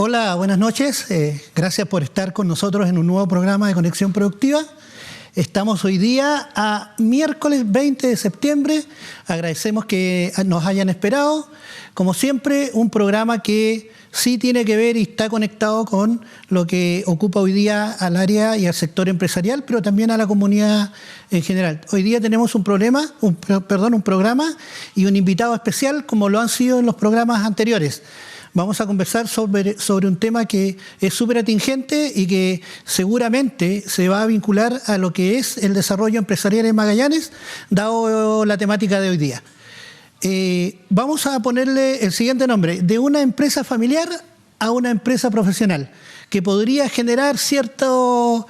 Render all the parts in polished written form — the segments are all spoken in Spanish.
Hola, buenas noches. Gracias por estar con nosotros en un nuevo programa de Conexión Productiva. Estamos hoy día a miércoles 20 de septiembre. Agradecemos que nos hayan esperado. Como siempre, un programa que sí tiene que ver y está conectado con lo que ocupa hoy día al área y al sector empresarial, pero también a la comunidad en general. Hoy día tenemos un programa y un invitado especial, como lo han sido en los programas anteriores. Vamos a conversar sobre un tema que es súper atingente y que seguramente se va a vincular a lo que es el desarrollo empresarial en Magallanes, dado la temática de hoy día. Vamos a ponerle el siguiente nombre: de una empresa familiar a una empresa profesional, que podría generar cierta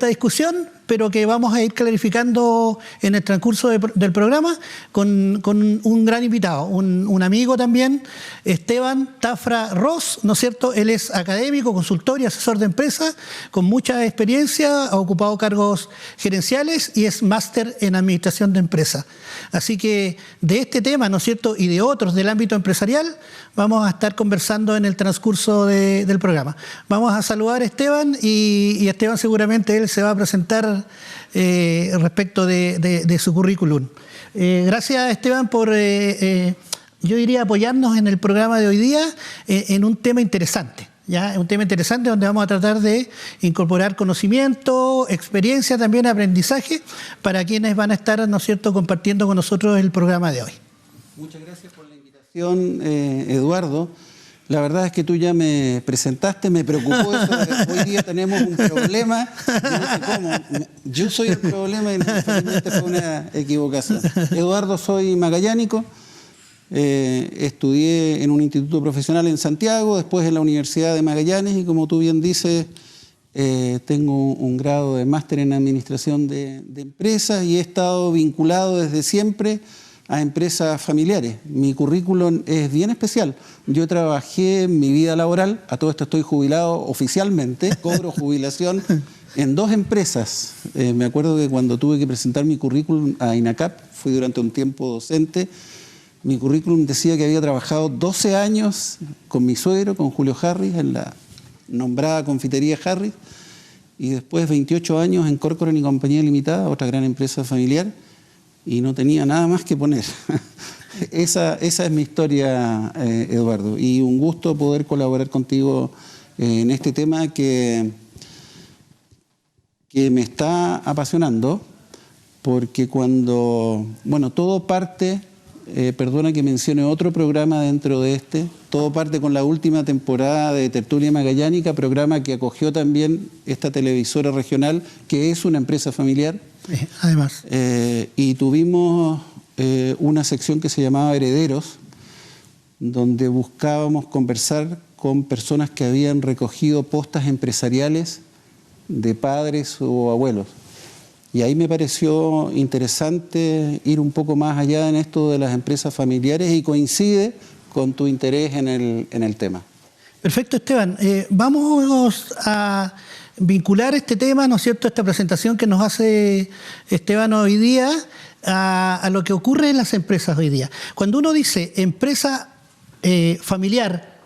discusión, pero que vamos a ir clarificando en el transcurso del programa con un gran invitado, un amigo también, Esteban Tafra Ros, ¿no es cierto? Él es académico, consultor y asesor de empresas, con mucha experiencia, ha ocupado cargos gerenciales y es máster en administración de empresas. Así que de este tema, ¿no es cierto?, y de otros del ámbito empresarial, vamos a estar conversando en el transcurso del programa. Vamos a saludar a Esteban y Esteban seguramente él se va a presentar respecto de su currículum. Gracias, Esteban, por, yo diría, apoyarnos en el programa de hoy día en un tema interesante. ¿Ya? Es un tema interesante donde vamos a tratar de incorporar conocimiento, experiencia, también aprendizaje para quienes van a estar, ¿no es cierto?, compartiendo con nosotros el programa de hoy. Muchas gracias por la invitación, Eduardo. La verdad es que tú ya me presentaste, me preocupó eso. Hoy día tenemos un problema. Yo no sé cómo. Yo soy el problema y realmente fue una equivocación. Eduardo, soy magallánico. Estudié en un instituto profesional en Santiago, después en la Universidad de Magallanes y, como tú bien dices, tengo un grado de máster en administración de empresas y he estado vinculado desde siempre a empresas familiares. Mi currículum es bien especial. Yo trabajé en mi vida laboral, a todo esto estoy jubilado oficialmente, cobro jubilación en 2 empresas. Me acuerdo que cuando tuve que presentar mi currículum a INACAP, fui durante un tiempo docente, mi currículum decía que había trabajado 12 años con mi suegro, con Julio Harris, en la nombrada confitería Harris, y después 28 años en Corcoran y Compañía Limitada, otra gran empresa familiar, y no tenía nada más que poner. Esa es mi historia, Eduardo, y un gusto poder colaborar contigo en este tema que me está apasionando, porque todo parte, perdona que mencione otro programa dentro de todo parte con la última temporada de Tertulia Magallánica, programa que acogió también esta televisora regional, que es una empresa familiar. Además. Y tuvimos una sección que se llamaba Herederos, donde buscábamos conversar con personas que habían recogido postas empresariales de padres o abuelos. Y ahí me pareció interesante ir un poco más allá en esto de las empresas familiares y coincide con tu interés en el tema. Perfecto, Esteban. Vamos a vincular este tema, ¿no es cierto?, esta presentación que nos hace Esteban hoy día a lo que ocurre en las empresas hoy día. Cuando uno dice empresa familiar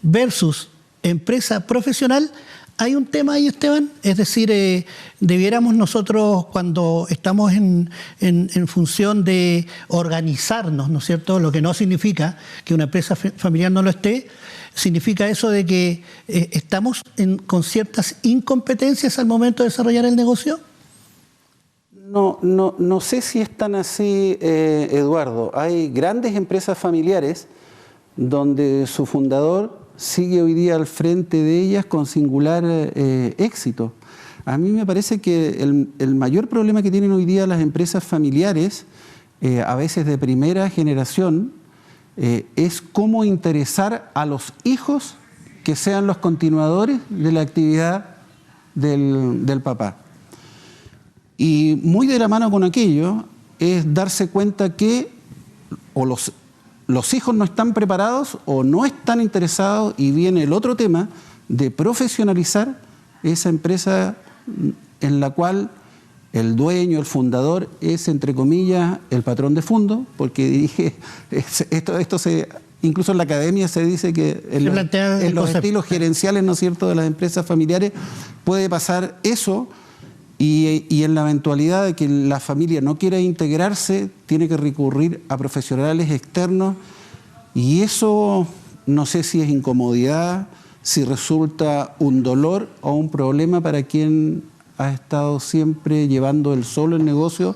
versus empresa profesional, hay un tema ahí, Esteban. Es decir, debiéramos nosotros, cuando estamos en función de organizarnos, ¿no es cierto?, lo que no significa que una empresa familiar no lo esté, significa eso de que estamos con ciertas incompetencias al momento de desarrollar el negocio. No sé si es tan así, Eduardo. Hay grandes empresas familiares donde su fundador sigue hoy día al frente de ellas con singular éxito. A mí me parece que el mayor problema que tienen hoy día las empresas familiares, a veces de primera generación, es cómo interesar a los hijos que sean los continuadores de la actividad del papá. Y muy de la mano con aquello es darse cuenta que los hijos no están preparados o no están interesados, y viene el otro tema de profesionalizar esa empresa en la cual el dueño, el fundador, es, entre comillas, el patrón de fondo, porque esto se incluso en la academia se dice que en los estilos gerenciales, ¿no es cierto?, de las empresas familiares puede pasar eso, y en la eventualidad de que la familia no quiera integrarse, tiene que recurrir a profesionales externos, y eso no sé si es incomodidad, si resulta un dolor o un problema para quien ha estado siempre llevando él solo el negocio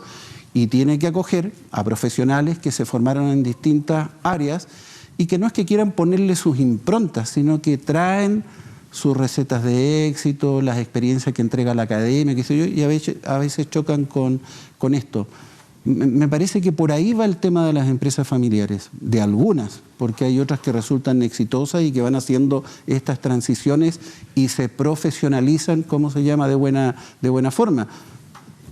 y tiene que acoger a profesionales que se formaron en distintas áreas y que no es que quieran ponerle sus improntas, sino que traen sus recetas de éxito, las experiencias que entrega la academia, qué sé yo, y a veces chocan con esto. Me parece que por ahí va el tema de las empresas familiares, de algunas, porque hay otras que resultan exitosas y que van haciendo estas transiciones y se profesionalizan, ¿cómo se llama?, de buena forma.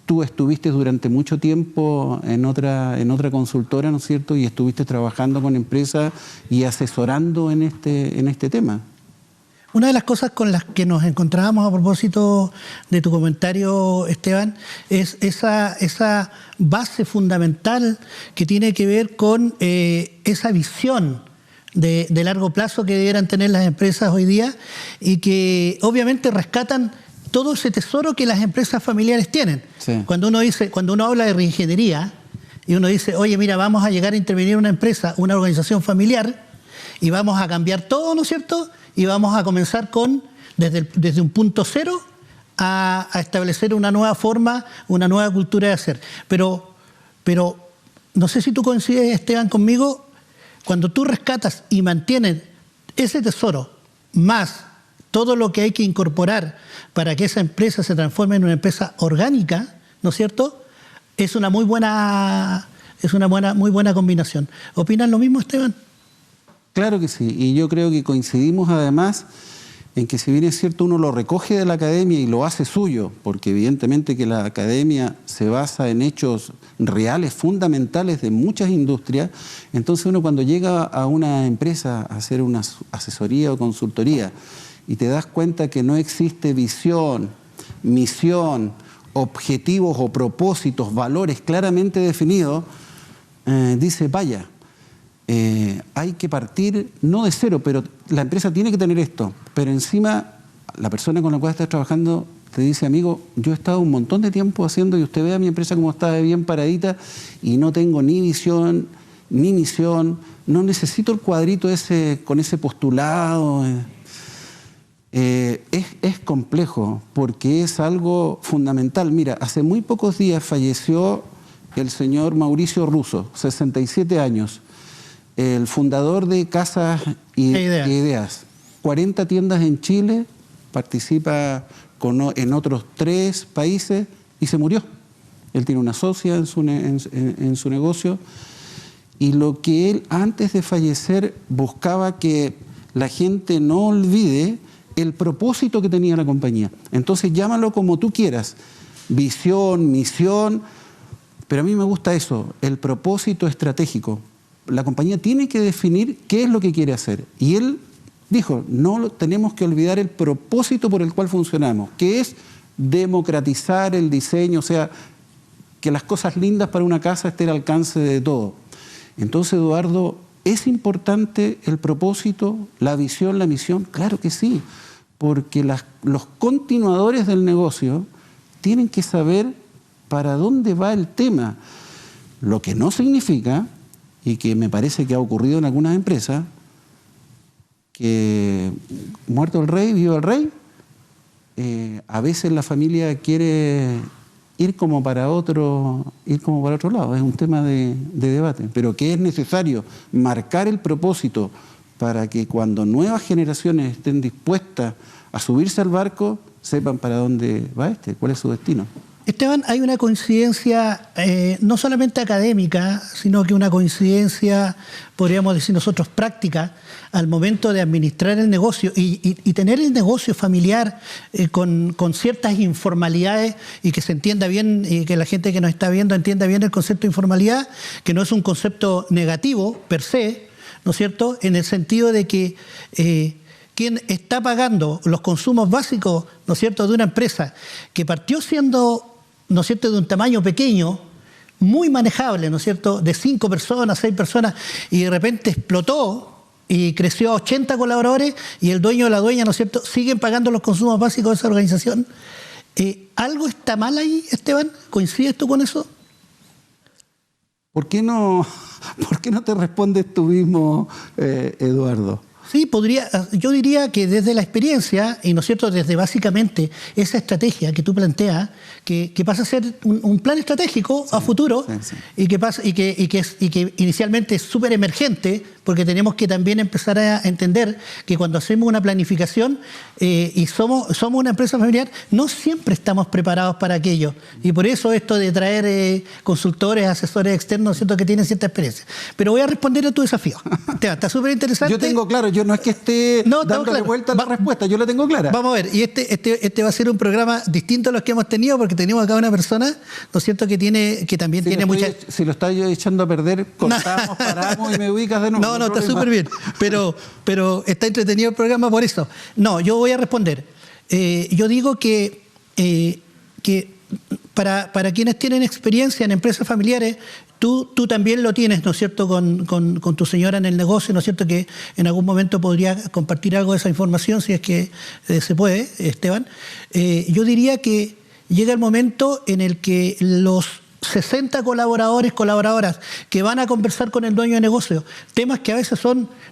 Tú estuviste durante mucho tiempo en otra consultora, ¿no es cierto?, y estuviste trabajando con empresas y asesorando en este tema. Una de las cosas con las que nos encontrábamos a propósito de tu comentario, Esteban, es esa base fundamental que tiene que ver con esa visión de largo plazo que debieran tener las empresas hoy día y que obviamente rescatan todo ese tesoro que las empresas familiares tienen. Sí. Cuando uno habla de reingeniería y uno dice, oye, mira, vamos a llegar a intervenir una empresa, una organización familiar y vamos a cambiar todo, ¿no es cierto?, y vamos a comenzar desde un punto cero a establecer una nueva forma, una nueva cultura de hacer. Pero no sé si tú coincides, Esteban, conmigo, cuando tú rescatas y mantienes ese tesoro, más todo lo que hay que incorporar para que esa empresa se transforme en una empresa orgánica, ¿no es cierto?, es una muy buena combinación. ¿Opinas lo mismo, Esteban? Claro que sí, y yo creo que coincidimos además en que si bien es cierto uno lo recoge de la academia y lo hace suyo, porque evidentemente que la academia se basa en hechos reales, fundamentales de muchas industrias, entonces uno cuando llega a una empresa a hacer una asesoría o consultoría y te das cuenta que no existe visión, misión, objetivos o propósitos, valores claramente definidos, dice, vaya, hay que partir, no de cero, pero la empresa tiene que tener esto. Pero encima, la persona con la cual estás trabajando te dice, amigo, yo he estado un montón de tiempo haciendo y usted vea mi empresa como está bien paradita y no tengo ni visión, ni misión, no necesito el cuadrito ese con ese postulado. Es complejo porque es algo fundamental. Mira, hace muy pocos días falleció el señor Mauricio Russo, 67 años. El fundador de Casas Ideas. 40 tiendas en Chile, participa en otros 3 países y se murió. Él tiene una socia en su negocio y lo que él antes de fallecer buscaba que la gente no olvide el propósito que tenía la compañía. Entonces llámalo como tú quieras, visión, misión, pero a mí me gusta eso, el propósito estratégico. La compañía tiene que definir qué es lo que quiere hacer. Y él dijo, no tenemos que olvidar el propósito por el cual funcionamos, que es democratizar el diseño, o sea, que las cosas lindas para una casa estén al alcance de todo. Entonces, Eduardo, ¿es importante el propósito, la visión, la misión? Claro que sí, porque los continuadores del negocio tienen que saber para dónde va el tema, lo que no significa, y que me parece que ha ocurrido en algunas empresas, que muerto el rey, viva el rey, a veces la familia quiere ir como para otro lado, es un tema de debate, pero que es necesario marcar el propósito para que cuando nuevas generaciones estén dispuestas a subirse al barco, sepan para dónde va cuál es su destino. Esteban, hay una coincidencia no solamente académica, sino que una coincidencia, podríamos decir nosotros, práctica, al momento de administrar el negocio y tener el negocio familiar con ciertas informalidades y que se entienda bien y que la gente que nos está viendo entienda bien el concepto de informalidad, que no es un concepto negativo per se, ¿no es cierto?, en el sentido de que quien está pagando los consumos básicos, ¿no es cierto?, de una empresa que partió siendo, ¿no es cierto?, de un tamaño pequeño, muy manejable, ¿no es cierto?, de 5 personas, 6 personas, y de repente explotó, y creció a 80 colaboradores y el dueño o la dueña, ¿no es cierto?, siguen pagando los consumos básicos de esa organización. ¿Algo está mal ahí, Esteban? ¿Coincides tú con eso? ¿Por qué no te respondes tú mismo, Eduardo? Sí, yo diría que desde la experiencia, y no es cierto, desde básicamente esa estrategia que tú planteas, que pasa a ser un plan estratégico a futuro, y que inicialmente es súper emergente, porque tenemos que también empezar a entender que cuando hacemos una planificación y somos una empresa familiar, no siempre estamos preparados para aquello. Y por eso esto de traer consultores, asesores externos, ¿cierto?, que tienen cierta experiencia. Pero voy a responder a tu desafío. Está súper interesante. Yo tengo claro, yo no es que esté dándole vuelta a la respuesta, yo la tengo clara. Vamos a ver, y este va a ser un programa distinto a los que hemos tenido, porque tenemos acá una persona, ¿no es cierto?, que también tiene mucha... Si lo estás echando a perder, cortamos, paramos y me ubicas de nuevo. No, está súper bien, pero está entretenido el programa por eso. No, yo voy a responder. Yo digo que para quienes tienen experiencia en empresas familiares, tú también lo tienes, ¿no es cierto?, con tu señora en el negocio, ¿no es cierto?, que en algún momento podría compartir algo de esa información, si es que se puede, Esteban. Yo diría que llega el momento en el que los 60 colaboradoras que van a conversar con el dueño de negocio, temas que a veces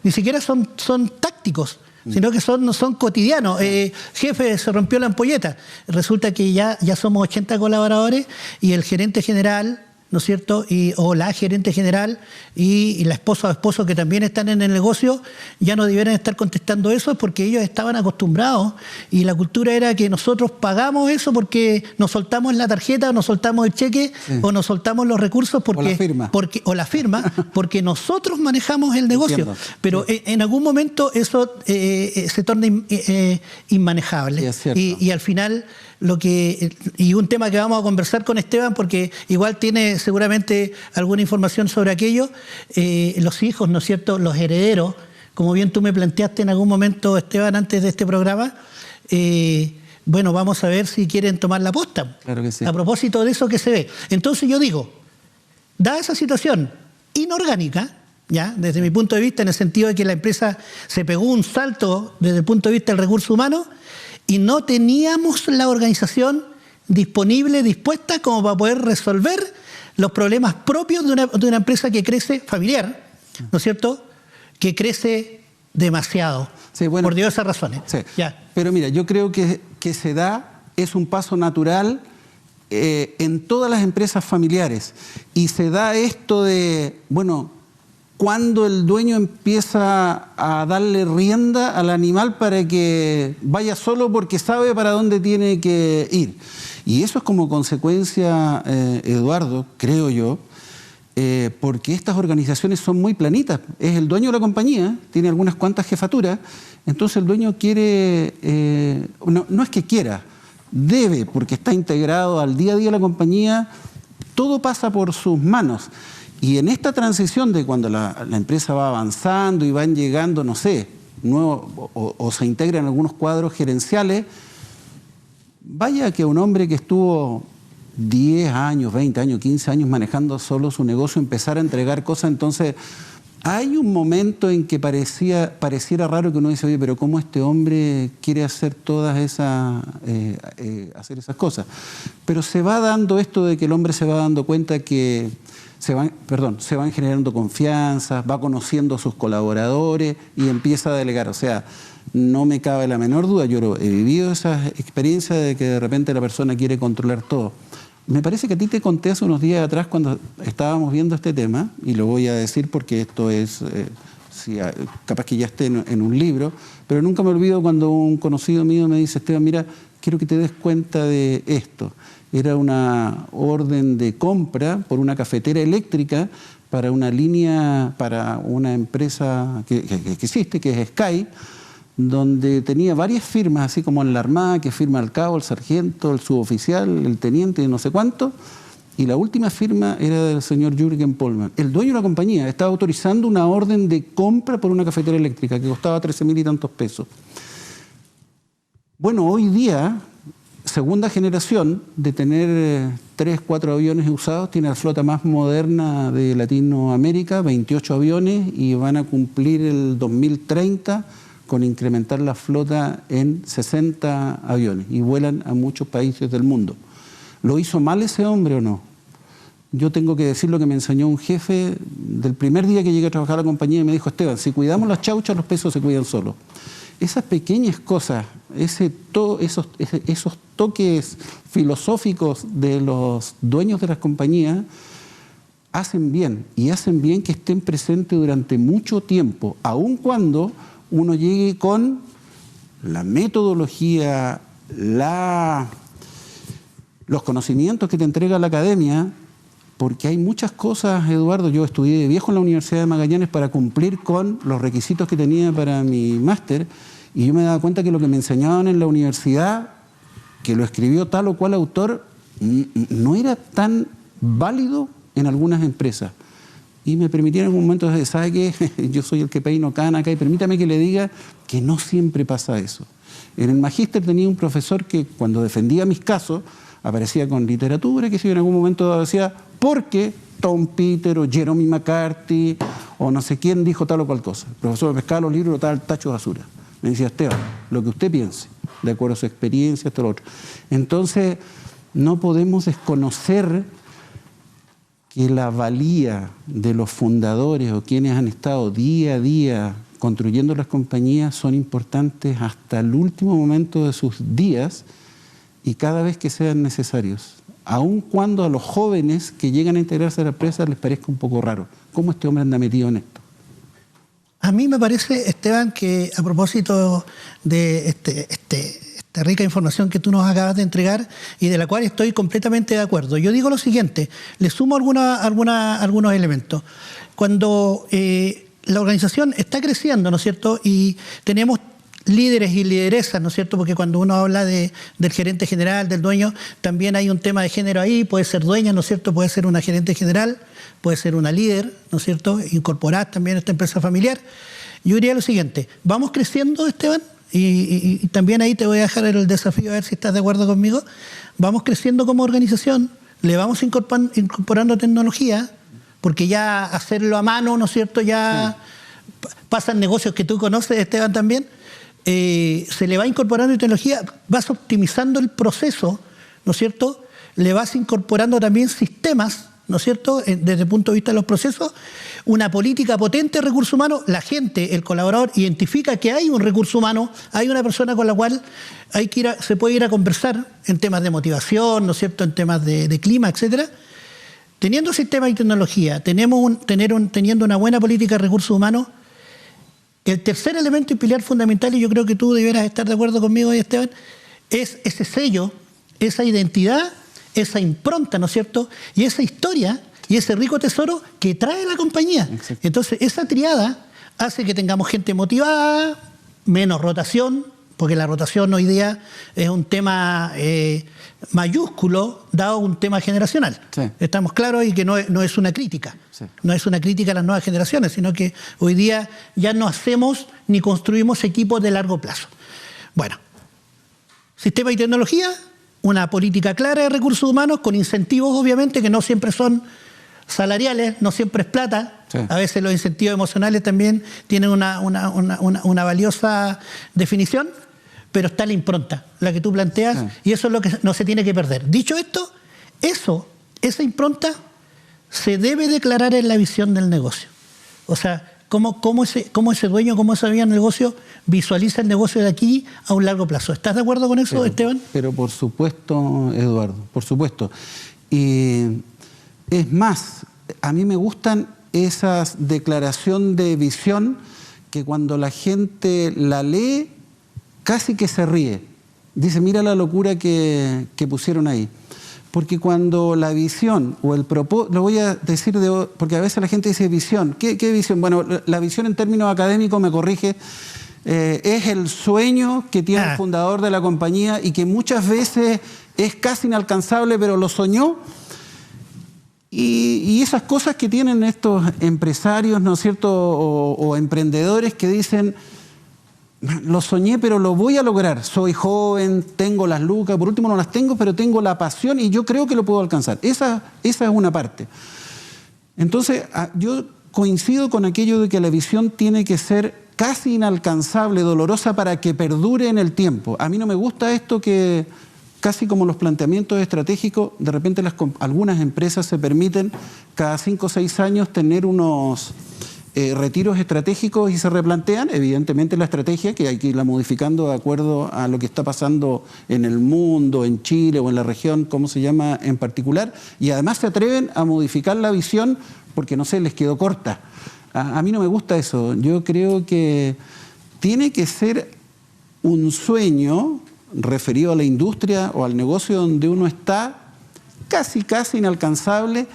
ni siquiera son tácticos, sino que son cotidianos. Jefe, se rompió la ampolleta. Resulta que ya somos 80 colaboradores y el gerente general, ¿no es cierto?, o la gerente general y la esposa o esposo que también están en el negocio ya no debieran estar contestando eso, porque ellos estaban acostumbrados y la cultura era que nosotros pagamos eso porque nos soltamos la tarjeta o nos soltamos el cheque, o nos soltamos los recursos o la firma porque nosotros manejamos el negocio. Entiendo. Pero en algún momento eso se torna inmanejable. Y al final y un tema que vamos a conversar con Esteban, porque igual tiene seguramente alguna información sobre aquello, los hijos, ¿no es cierto?, los herederos, como bien tú me planteaste en algún momento, Esteban, antes de este programa, bueno, vamos a ver si quieren tomar la posta. Claro que sí. A propósito de eso que se ve. Entonces yo digo, dada esa situación inorgánica, ¿ya?, desde mi punto de vista, en el sentido de que la empresa se pegó un salto desde el punto de vista del recurso humano, y no teníamos la organización disponible, dispuesta como para poder resolver los problemas propios de una empresa que crece familiar, ¿no es cierto?, que crece demasiado, por diversas razones. Sí. Ya. Pero mira, yo creo que es un paso natural en todas las empresas familiares, y se da esto de, cuando el dueño empieza a darle rienda al animal para que vaya solo porque sabe para dónde tiene que ir. Y eso es como consecuencia, Eduardo, creo yo, porque estas organizaciones son muy planitas. Es el dueño de la compañía, tiene algunas cuantas jefaturas, entonces el dueño quiere, no es que quiera, debe, porque está integrado al día a día de la compañía, todo pasa por sus manos. Y en esta transición de cuando la empresa va avanzando y van llegando, no sé, o se integran algunos cuadros gerenciales, vaya que un hombre que estuvo 10 años, 20 años, 15 años manejando solo su negocio, empezar a entregar cosas, entonces hay un momento en que pareciera raro que uno dice, oye, pero ¿cómo este hombre quiere hacer todas hacer esas cosas? Pero se va dando esto de que el hombre se va dando cuenta que se van generando confianza, va conociendo a sus colaboradores y empieza a delegar. O sea, no me cabe la menor duda, yo he vivido esa experiencia de que de repente la persona quiere controlar todo. Me parece que a ti te conté hace unos días atrás cuando estábamos viendo este tema, y lo voy a decir porque esto es, capaz que ya esté en un libro, pero nunca me olvido cuando un conocido mío me dice, Esteban, mira, quiero que te des cuenta de esto. Era una orden de compra por una cafetera eléctrica para una línea, para una empresa que existe, que es Sky, donde tenía varias firmas, así como en la Armada, que firma el cabo, el sargento, el suboficial, el teniente, no sé cuánto, y la última firma era del señor Jürgen Pollmann. El dueño de la compañía estaba autorizando una orden de compra por una cafetera eléctrica que costaba 13.000 y tantos pesos. Bueno, hoy día segunda generación de tener 3, 4 aviones usados. Tiene la flota más moderna de Latinoamérica, 28 aviones, y van a cumplir el 2030 con incrementar la flota en 60 aviones, y vuelan a muchos países del mundo. ¿Lo hizo mal ese hombre o no? Yo tengo que decir lo que me enseñó un jefe del primer día que llegué a trabajar a la compañía, y me dijo: Esteban, si cuidamos las chauchas, los pesos se cuidan solos. Esas pequeñas cosas, esos toques filosóficos de los dueños de las compañías hacen bien, y hacen bien que estén presentes durante mucho tiempo, aun cuando uno llegue con la metodología, los conocimientos que te entrega la academia, porque hay muchas cosas, Eduardo. Yo estudié de viejo en la Universidad de Magallanes para cumplir con los requisitos que tenía para mi máster, y yo me daba cuenta que lo que me enseñaban en la universidad, que lo escribió tal o cual autor, no era tan válido en algunas empresas. Y me permitieron en un momento decir: ¿sabe qué? Yo soy el que peino cana acá, y permítame que le diga que no siempre pasa eso. En el magíster tenía un profesor que, cuando defendía mis casos, aparecía con literatura, que si en algún momento decía: porque Tom Peter o Jeremy McCarthy o no sé quién dijo tal o cual cosa. El profesor me pescaba los libros y lo botaba al tacho de basura. Me decía: Esteban, lo que usted piense, de acuerdo a su experiencia, esto, lo otro. Entonces, no podemos desconocer que la valía de los fundadores o quienes han estado día a día construyendo las compañías son importantes hasta el último momento de sus días, y cada vez que sean necesarios, aun cuando a los jóvenes que llegan a integrarse a la empresa les parezca un poco raro. ¿Cómo este hombre anda metido en esto? A mí me parece, Esteban, que a propósito de esta rica información que tú nos acabas de entregar, y de la cual estoy completamente de acuerdo, yo digo lo siguiente, le sumo algunos elementos. Cuando la organización está creciendo, ¿no es cierto?, y tenemos líderes y lideresas, ¿no es cierto?, porque cuando uno habla del gerente general, del dueño, también hay un tema de género ahí. Puede ser dueña, ¿no es cierto?, puede ser una gerente general, puede ser una líder, ¿no es cierto?, incorporar también esta empresa familiar. Yo diría lo siguiente: vamos creciendo, Esteban, y también ahí te voy a dejar el desafío, a ver si estás de acuerdo conmigo. Vamos creciendo como organización, le vamos incorporando tecnología, porque ya hacerlo a mano, ¿no es cierto?, ya pasan negocios que tú conoces, Esteban, también. Se le va incorporando tecnología, vas optimizando el proceso, ¿no es cierto? Le vas incorporando también sistemas, ¿no es cierto?, desde el punto de vista de los procesos, una política potente de recursos humanos. La gente, el colaborador, identifica que hay un recurso humano, hay una persona con la cual se puede ir a conversar en temas de motivación, ¿no es cierto?, en temas de clima, etcétera. Teniendo sistemas y tecnología, teniendo una buena política de recursos humanos, el tercer elemento y pilar fundamental, y yo creo que tú deberás estar de acuerdo conmigo, Esteban, es ese sello, esa identidad, esa impronta, ¿no es cierto?, y esa historia y ese rico tesoro que trae la compañía. Exacto. Entonces, esa triada hace que tengamos gente motivada, menos rotación, porque la rotación hoy día es un tema mayúsculo, dado un tema generacional. Sí. Estamos claros, y que no es una crítica. Sí. No es una crítica a las nuevas generaciones, sino que hoy día ya no hacemos ni construimos equipos de largo plazo. Bueno, sistema y tecnología, una política clara de recursos humanos, con incentivos, obviamente, que no siempre son salariales, no siempre es plata. Sí. A veces los incentivos emocionales también tienen una valiosa definición, pero está la impronta, la que tú planteas, sí. Y eso es lo que no se tiene que perder. Dicho esto, esa impronta se debe declarar en la visión del negocio. O sea, cómo ese dueño, cómo ese dueño del negocio visualiza el negocio de aquí a un largo plazo. ¿Estás de acuerdo con eso, Esteban? Pero por supuesto, Eduardo, por supuesto. Y es más, a mí me gustan esas declaraciones de visión que cuando la gente la lee, casi que se ríe. Dice: mira la locura que pusieron ahí. Porque cuando la visión o el propósito, lo voy a decir, porque a veces la gente dice visión. ¿Qué visión? Bueno, la visión en términos académicos, me corrige, es el sueño que tiene el fundador de la compañía, y que muchas veces es casi inalcanzable, pero lo soñó. Y esas cosas que tienen estos empresarios, ¿no es cierto?, o emprendedores que dicen: lo soñé, pero lo voy a lograr. Soy joven, tengo las lucas, por último no las tengo, pero tengo la pasión y yo creo que lo puedo alcanzar. Esa es una parte. Entonces, yo coincido con aquello de que la visión tiene que ser casi inalcanzable, dolorosa, para que perdure en el tiempo. A mí no me gusta esto que, casi como los planteamientos estratégicos, de repente algunas empresas se permiten cada 5 o 6 años tener unos retiros estratégicos y se replantean, evidentemente, la estrategia, que hay que irla modificando de acuerdo a lo que está pasando en el mundo, en Chile o en la región, como se llama en particular, y además se atreven a modificar la visión porque, no sé, les quedó corta. A mí no me gusta eso. Yo creo que tiene que ser un sueño referido a la industria o al negocio donde uno está, casi inalcanzable,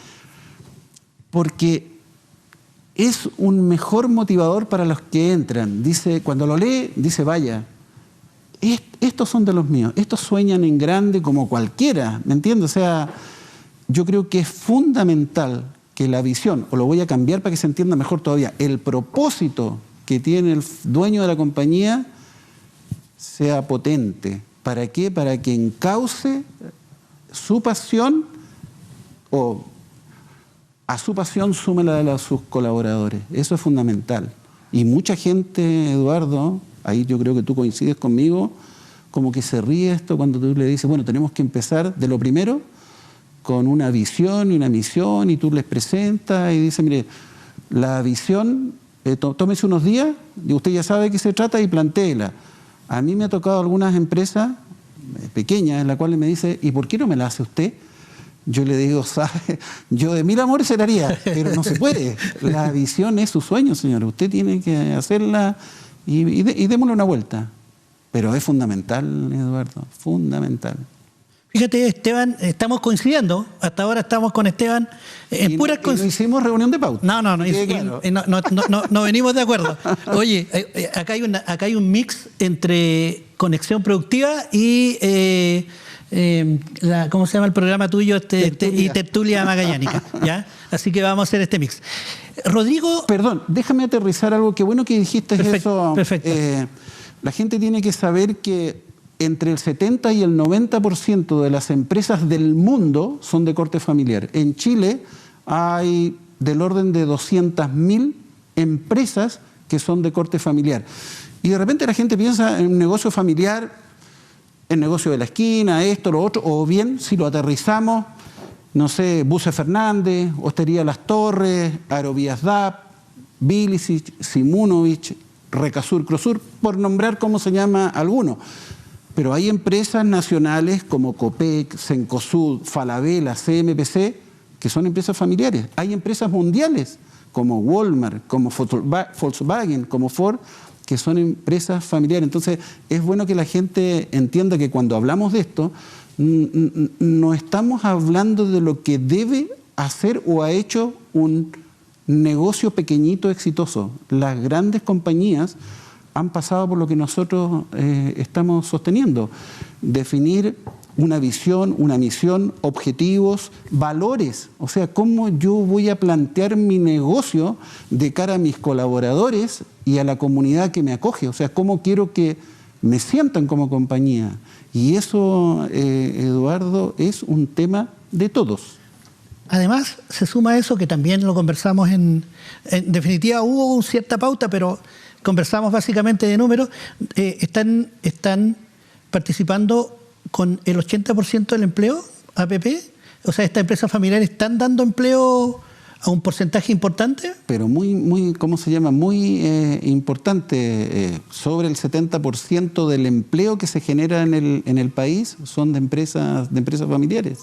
porque es un mejor motivador para los que entran. Dice, cuando lo lee, dice, vaya, estos son de los míos, estos sueñan en grande como cualquiera, ¿me entiendes? O sea, yo creo que es fundamental que la visión, o lo voy a cambiar para que se entienda mejor todavía, el propósito que tiene el dueño de la compañía sea potente. ¿Para qué? Para que encauce su pasión, o a su pasión sume la de sus colaboradores. Eso es fundamental. Y mucha gente, Eduardo, ahí yo creo que tú coincides conmigo, como que se ríe esto cuando tú le dices, bueno, tenemos que empezar de lo primero, con una visión y una misión, y tú les presentas y dices, mire, la visión, tómese unos días, y usted ya sabe de qué se trata y plantéela. A mí me ha tocado algunas empresas pequeñas en las cuales me dice, ¿y por qué no me la hace usted? Yo le digo, ¿sabe? Yo de 1000 amores se la haría, pero no se puede. La visión es su sueño, señor. Usted tiene que hacerla y démosle una vuelta. Pero es fundamental, Eduardo, fundamental. Fíjate, Esteban, estamos coincidiendo. Hasta ahora estamos con Esteban en puras cosas. No hicimos reunión de pauta. No venimos de acuerdo. Oye, acá hay un mix entre Conexión Productiva y ¿cómo se llama el programa tuyo? Y Tertulia Magallánica, ¿ya? Así que vamos a hacer este mix. Rodrigo... Perdón, déjame aterrizar algo. Qué bueno que dijiste eso. Perfecto. La gente tiene que saber que entre el 70 y el 90% de las empresas del mundo son de corte familiar. En Chile hay del orden de 200.000 empresas que son de corte familiar. Y de repente la gente piensa en un negocio familiar, el negocio de la esquina, esto, lo otro, o bien, si lo aterrizamos, no sé, Buce Fernández, Hostería Las Torres, Aerovías DAP, Bilicic, Simunovich, Recasur, Crosur, por nombrar cómo se llama alguno. Pero hay empresas nacionales como Copec, Cencosud, Falabella, CMPC, que son empresas familiares. Hay empresas mundiales como Walmart, como Volkswagen, como Ford, que son empresas familiares. Entonces, es bueno que la gente entienda que cuando hablamos de esto, no estamos hablando de lo que debe hacer o ha hecho un negocio pequeñito exitoso. Las grandes compañías han pasado por lo que nosotros estamos sosteniendo. Definir una visión, una misión, objetivos, valores. O sea, cómo yo voy a plantear mi negocio de cara a mis colaboradores y a la comunidad que me acoge. O sea, cómo quiero que me sientan como compañía. Y eso, Eduardo, es un tema de todos. Además, se suma a eso que también lo conversamos en definitiva, hubo cierta pauta, pero conversamos básicamente de números. Están participando con el 80% del empleo, APP. O sea, estas empresas familiares están dando empleo a un porcentaje importante. Pero muy ¿cómo se llama? Muy importante. Sobre el 70% del empleo que se genera en el país son de empresas familiares.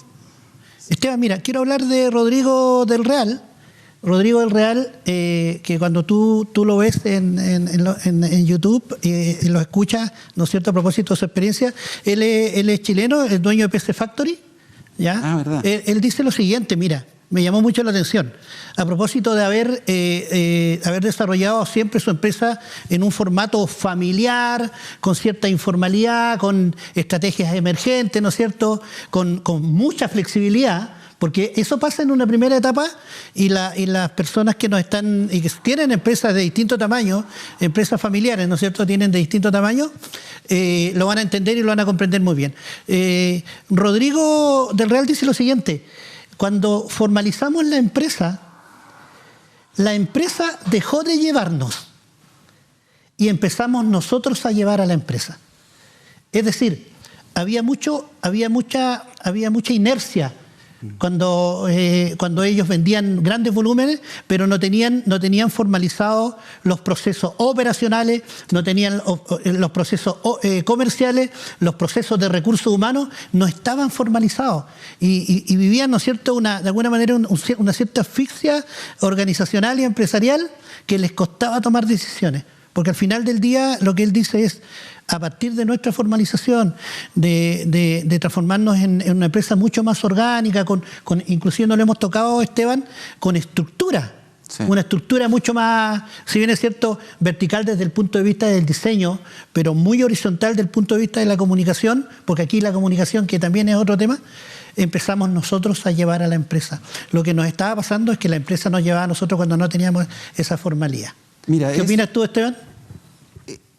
Esteban, mira, quiero hablar de Rodrigo del Real. Rodrigo del Real, que cuando tú lo ves en YouTube y lo escuchas, ¿no es cierto?, a propósito de su experiencia, él es chileno, es dueño de PC Factory, ¿ya? Ah, ¿verdad? Él dice lo siguiente, mira, me llamó mucho la atención, a propósito de haber desarrollado siempre su empresa en un formato familiar, con cierta informalidad, con estrategias emergentes, ¿no es cierto?, con mucha flexibilidad, porque eso pasa en una primera etapa y las personas que nos están y que tienen empresas de distinto tamaño, empresas familiares, ¿no es cierto?, tienen de distinto tamaño, lo van a entender y lo van a comprender muy bien. Rodrigo del Real dice lo siguiente: cuando formalizamos la empresa dejó de llevarnos y empezamos nosotros a llevar a la empresa. Es decir, había mucha inercia cuando ellos vendían grandes volúmenes, pero no tenían formalizados los procesos operacionales, no tenían los procesos comerciales, los procesos de recursos humanos no estaban formalizados y vivían, ¿no es cierto?, de alguna manera una cierta asfixia organizacional y empresarial que les costaba tomar decisiones. Porque al final del día lo que él dice es, a partir de nuestra formalización, de transformarnos en una empresa mucho más orgánica, inclusive no lo hemos tocado, Esteban, con estructura. Sí. Una estructura mucho más, si bien es cierto, vertical desde el punto de vista del diseño, pero muy horizontal desde el punto de vista de la comunicación, porque aquí la comunicación, que también es otro tema, empezamos nosotros a llevar a la empresa. Lo que nos estaba pasando es que la empresa nos llevaba a nosotros cuando no teníamos esa formalidad. Mira, ¿qué opinas tú, Esteban?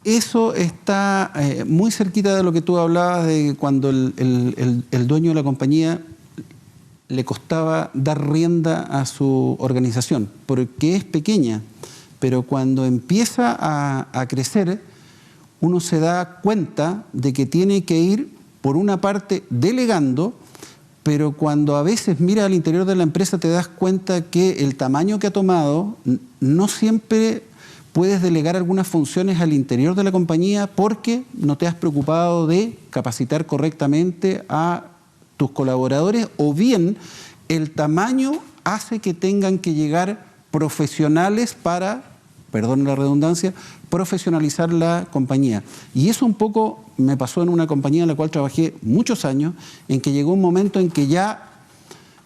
Eso está muy cerquita de lo que tú hablabas de cuando el dueño de la compañía le costaba dar rienda a su organización, porque es pequeña, pero cuando empieza a crecer, uno se da cuenta de que tiene que ir, por una parte, delegando, pero cuando a veces miras al interior de la empresa te das cuenta que el tamaño que ha tomado no siempre puedes delegar algunas funciones al interior de la compañía porque no te has preocupado de capacitar correctamente a tus colaboradores, o bien el tamaño hace que tengan que llegar profesionales para, perdón la redundancia, profesionalizar la compañía. Y eso un poco me pasó en una compañía en la cual trabajé muchos años, en que llegó un momento en que ya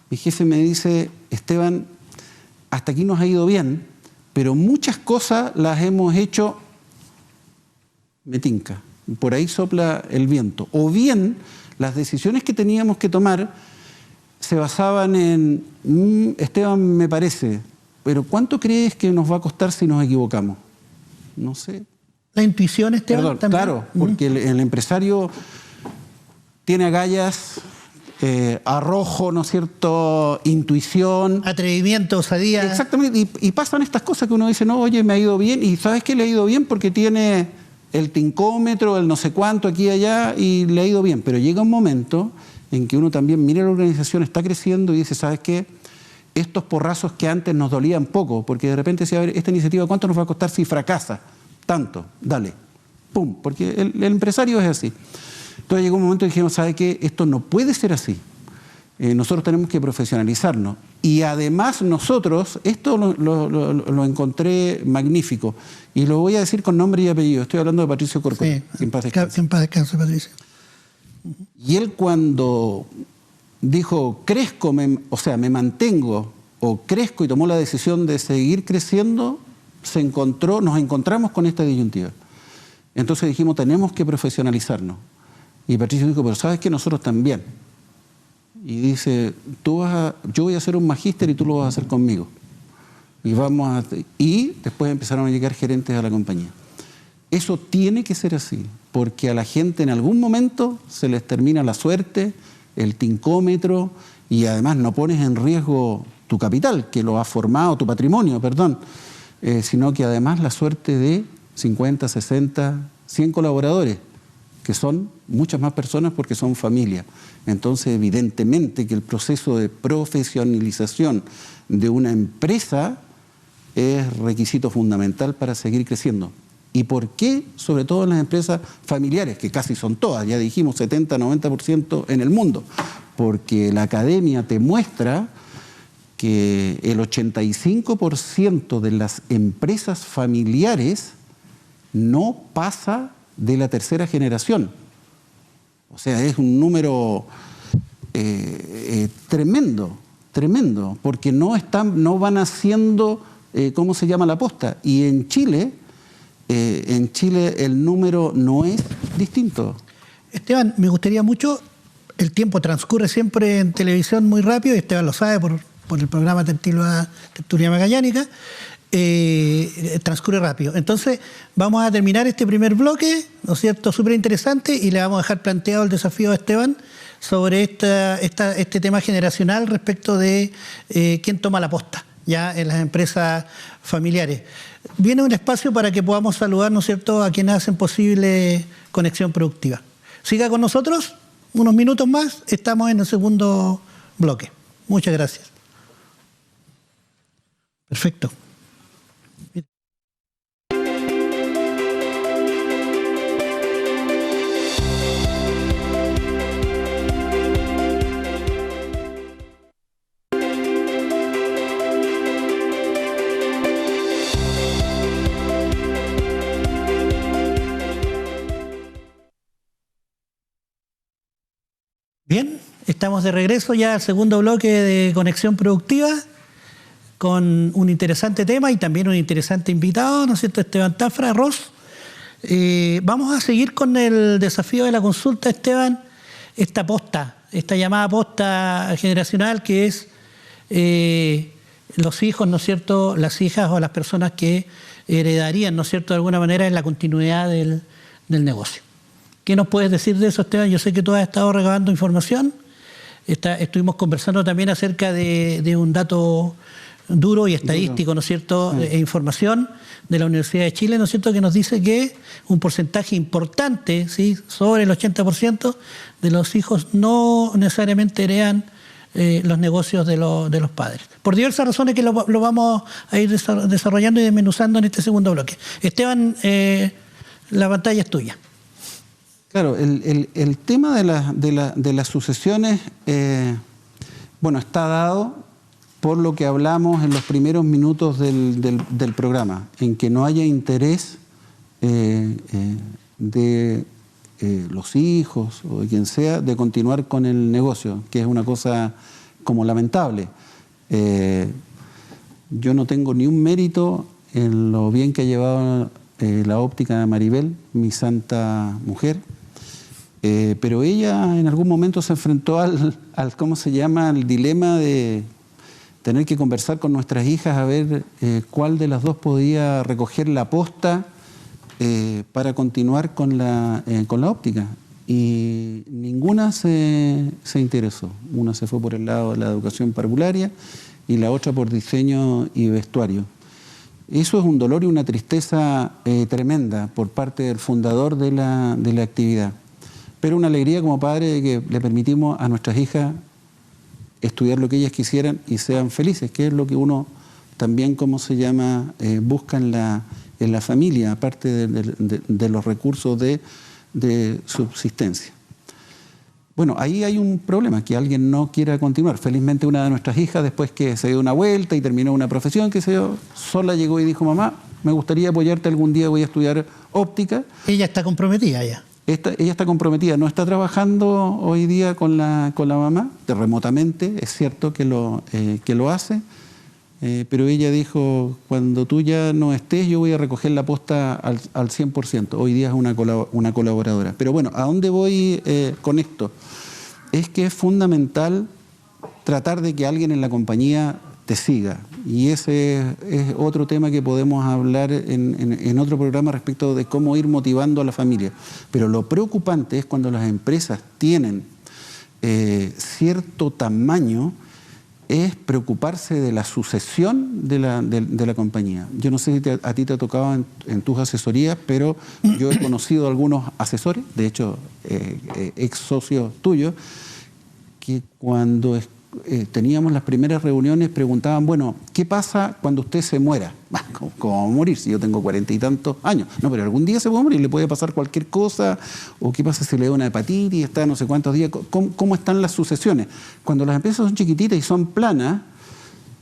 mi jefe me dice: Esteban, hasta aquí nos ha ido bien, pero muchas cosas las hemos hecho, me tinca, por ahí sopla el viento. O bien las decisiones que teníamos que tomar se basaban en, Esteban, me parece, pero ¿cuánto crees que nos va a costar si nos equivocamos? No sé. La intuición, Esteban, perdón, también. Claro, porque el empresario tiene agallas, arrojo, ¿no es cierto?, intuición, atrevimiento, osadía. Exactamente, y pasan estas cosas que uno dice: no, oye, me ha ido bien, y ¿sabes qué? Le ha ido bien porque tiene el tincómetro, el no sé cuánto aquí y allá, y le ha ido bien. Pero llega un momento en que uno también mira la organización, está creciendo y dice: ¿sabes qué? Estos porrazos que antes nos dolían poco, porque de repente decía: a ver, esta iniciativa, ¿cuánto nos va a costar si fracasa? Tanto, dale, pum, porque el empresario es así. Entonces llegó un momento y dijimos: ¿sabe qué? Esto no puede ser así. Nosotros tenemos que profesionalizarnos. Y además nosotros, esto lo encontré magnífico, y lo voy a decir con nombre y apellido. Estoy hablando de Patricio Corcoy. Sí, que en paz descanse, Patricio. Y él, cuando dijo crezco, me mantengo o crezco, y tomó la decisión de seguir creciendo, nos encontramos con esta disyuntiva. Entonces dijimos: tenemos que profesionalizarnos. Y Patricio dijo: pero ¿sabes qué? Nosotros también. Y dice: yo voy a hacer un magíster y tú lo vas a hacer conmigo. Y después empezaron a llegar gerentes a la compañía. Eso tiene que ser así, porque a la gente en algún momento se les termina la suerte, el tincómetro, y además no pones en riesgo tu capital, que lo has formado, tu patrimonio, perdón, sino que además la suerte de 50, 60, 100 colaboradores, que son muchas más personas porque son familia. Entonces, evidentemente que el proceso de profesionalización de una empresa es requisito fundamental para seguir creciendo. ¿Y por qué? Sobre todo en las empresas familiares, que casi son todas, ya dijimos 70, 90% en el mundo, porque la academia te muestra que el 85% de las empresas familiares no pasa de la tercera generación. O sea, es un número tremendo, porque no van haciendo, ¿cómo se llama?, la posta. Y en Chile el número no es distinto. Esteban, me gustaría mucho el tiempo transcurre siempre en televisión muy rápido, y Esteban lo sabe por el programa Tertulia Magallánica, transcurre rápido. Entonces vamos a terminar este primer bloque, ¿no es cierto?, súper interesante, y le vamos a dejar planteado el desafío a Esteban sobre este tema generacional respecto de quién toma la posta ya en las empresas familiares. Viene un espacio para que podamos saludar, ¿no es cierto?, a quienes hacen posible Conexión Productiva. Siga con nosotros unos minutos más, estamos en el segundo bloque. Muchas gracias. Perfecto. Bien, estamos de regreso ya al segundo bloque de Conexión Productiva con un interesante tema y también un interesante invitado, ¿no es cierto?, Esteban Tafra, Ross. Vamos a seguir con el desafío de la consulta, Esteban, esta llamada posta generacional que es los hijos, ¿no es cierto?, las hijas o las personas que heredarían, ¿no es cierto?, de alguna manera en la continuidad del negocio. ¿Qué nos puedes decir de eso, Esteban? Yo sé que tú has estado recabando información. Estuvimos conversando también acerca de un dato duro y estadístico, ¿no es cierto?, e información de la Universidad de Chile, ¿no es cierto?, que nos dice que un porcentaje importante, ¿sí?, sobre el 80% de los hijos no necesariamente heredan los negocios de los padres. Por diversas razones que lo vamos a ir desarrollando y desmenuzando en este segundo bloque. Esteban, la pantalla es tuya. Claro, el tema de las sucesiones, bueno, está dado por lo que hablamos en los primeros minutos del programa, en que no haya interés de los hijos o de quien sea de continuar con el negocio, que es una cosa como lamentable. Yo no tengo ni un mérito en lo bien que ha llevado la óptica de Maribel, mi santa mujer. Pero ella en algún momento se enfrentó al ¿cómo se llama?, al dilema de tener que conversar con nuestras hijas a ver cuál de las dos podía recoger la posta para continuar con la óptica. Y ninguna se interesó. Una se fue por el lado de la educación parvularia y la otra por diseño y vestuario. Eso es un dolor y una tristeza tremenda por parte del fundador de la actividad. Pero una alegría como padre de que le permitimos a nuestras hijas estudiar lo que ellas quisieran y sean felices, que es lo que uno también, ¿cómo se llama?, busca en la familia, aparte de los recursos de subsistencia. Bueno, ahí hay un problema, que alguien no quiera continuar. Felizmente una de nuestras hijas, después que se dio una vuelta y terminó una profesión, que se dio, sola llegó y dijo: mamá, me gustaría apoyarte algún día, voy a estudiar óptica. Ella está comprometida ya. Ella está comprometida, no está trabajando hoy día con la mamá, remotamente, es cierto que lo hace, pero ella dijo: cuando tú ya no estés, yo voy a recoger la posta al 100%. Hoy día es una colaboradora. Pero bueno, ¿a dónde voy con esto? Es que es fundamental tratar de que alguien en la compañía te siga. Y ese es otro tema que podemos hablar en otro programa respecto de cómo ir motivando a la familia. Pero lo preocupante es cuando las empresas tienen cierto tamaño, es preocuparse de la sucesión de la compañía. Yo no sé si a ti te ha tocado en tus asesorías, pero yo he conocido algunos asesores, de hecho ex socios tuyos, que cuando teníamos las primeras reuniones preguntaban: bueno, ¿qué pasa cuando usted se muera? ¿Cómo va a morir si yo tengo 40 y tantos años? No, pero algún día se puede morir, le puede pasar cualquier cosa, o qué pasa si le da una hepatitis, está no sé cuántos días. ¿Cómo están las sucesiones? Cuando las empresas son chiquititas y son planas,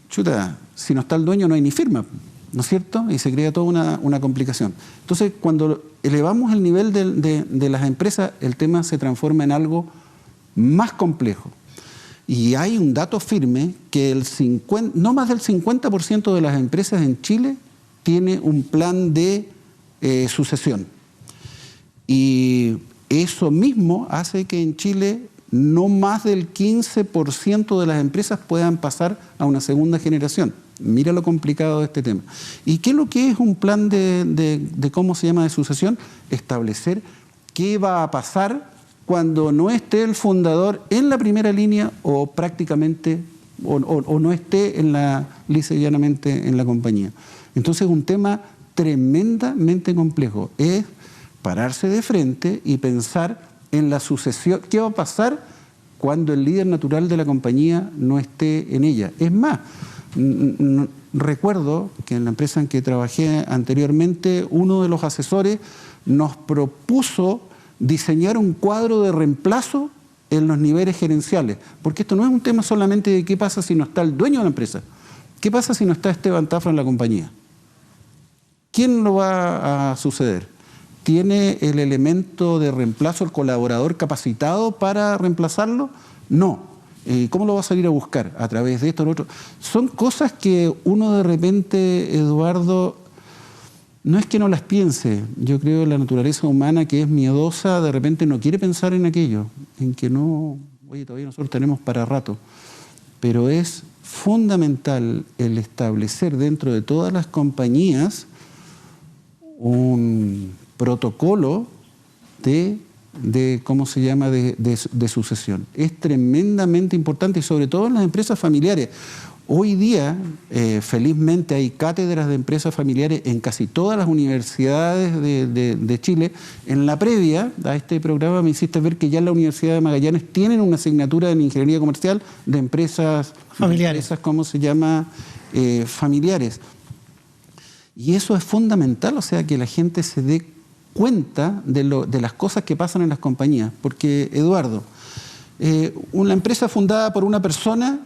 chuta, si no está el dueño no hay ni firma, ¿no es cierto? Y se crea toda una complicación. Entonces, cuando elevamos el nivel de las empresas, el tema se transforma en algo más complejo. Y hay un dato firme que no más del 50% de las empresas en Chile tiene un plan de sucesión. Y eso mismo hace que en Chile no más del 15% de las empresas puedan pasar a una segunda generación. Mira lo complicado de este tema. ¿Y qué es lo que es un plan de cómo se llama de sucesión? Establecer qué va a pasar cuando no esté el fundador en la primera línea o prácticamente, o no esté lisa y llanamente en la compañía. Entonces es un tema tremendamente complejo. Es pararse de frente y pensar en la sucesión. ¿Qué va a pasar cuando el líder natural de la compañía no esté en ella? Es más, recuerdo que en la empresa en que trabajé anteriormente, uno de los asesores nos propuso diseñar un cuadro de reemplazo en los niveles gerenciales, porque esto no es un tema solamente de qué pasa si no está el dueño de la empresa. ¿Qué pasa si no está Esteban Tafra en la compañía? ¿Quién lo va a suceder? ¿Tiene el elemento de reemplazo el colaborador capacitado para reemplazarlo? No. ¿Cómo lo va a salir a buscar? A través de esto o lo otro. Son cosas que uno de repente, Eduardo, no es que no las piense. Yo creo que la naturaleza humana, que es miedosa, de repente no quiere pensar en aquello, en que no, oye, todavía nosotros tenemos para rato. Pero es fundamental el establecer dentro de todas las compañías un protocolo ¿cómo se llama?, de sucesión. Es tremendamente importante y sobre todo en las empresas familiares. Hoy día, felizmente, hay cátedras de empresas familiares en casi todas las universidades de Chile. En la previa a este programa me hiciste ver que ya en la Universidad de Magallanes tienen una asignatura en Ingeniería Comercial de empresas familiares, ¿cómo se llama?, familiares. Y eso es fundamental, o sea, que la gente se dé cuenta de las cosas que pasan en las compañías. Porque, Eduardo, una empresa fundada por una persona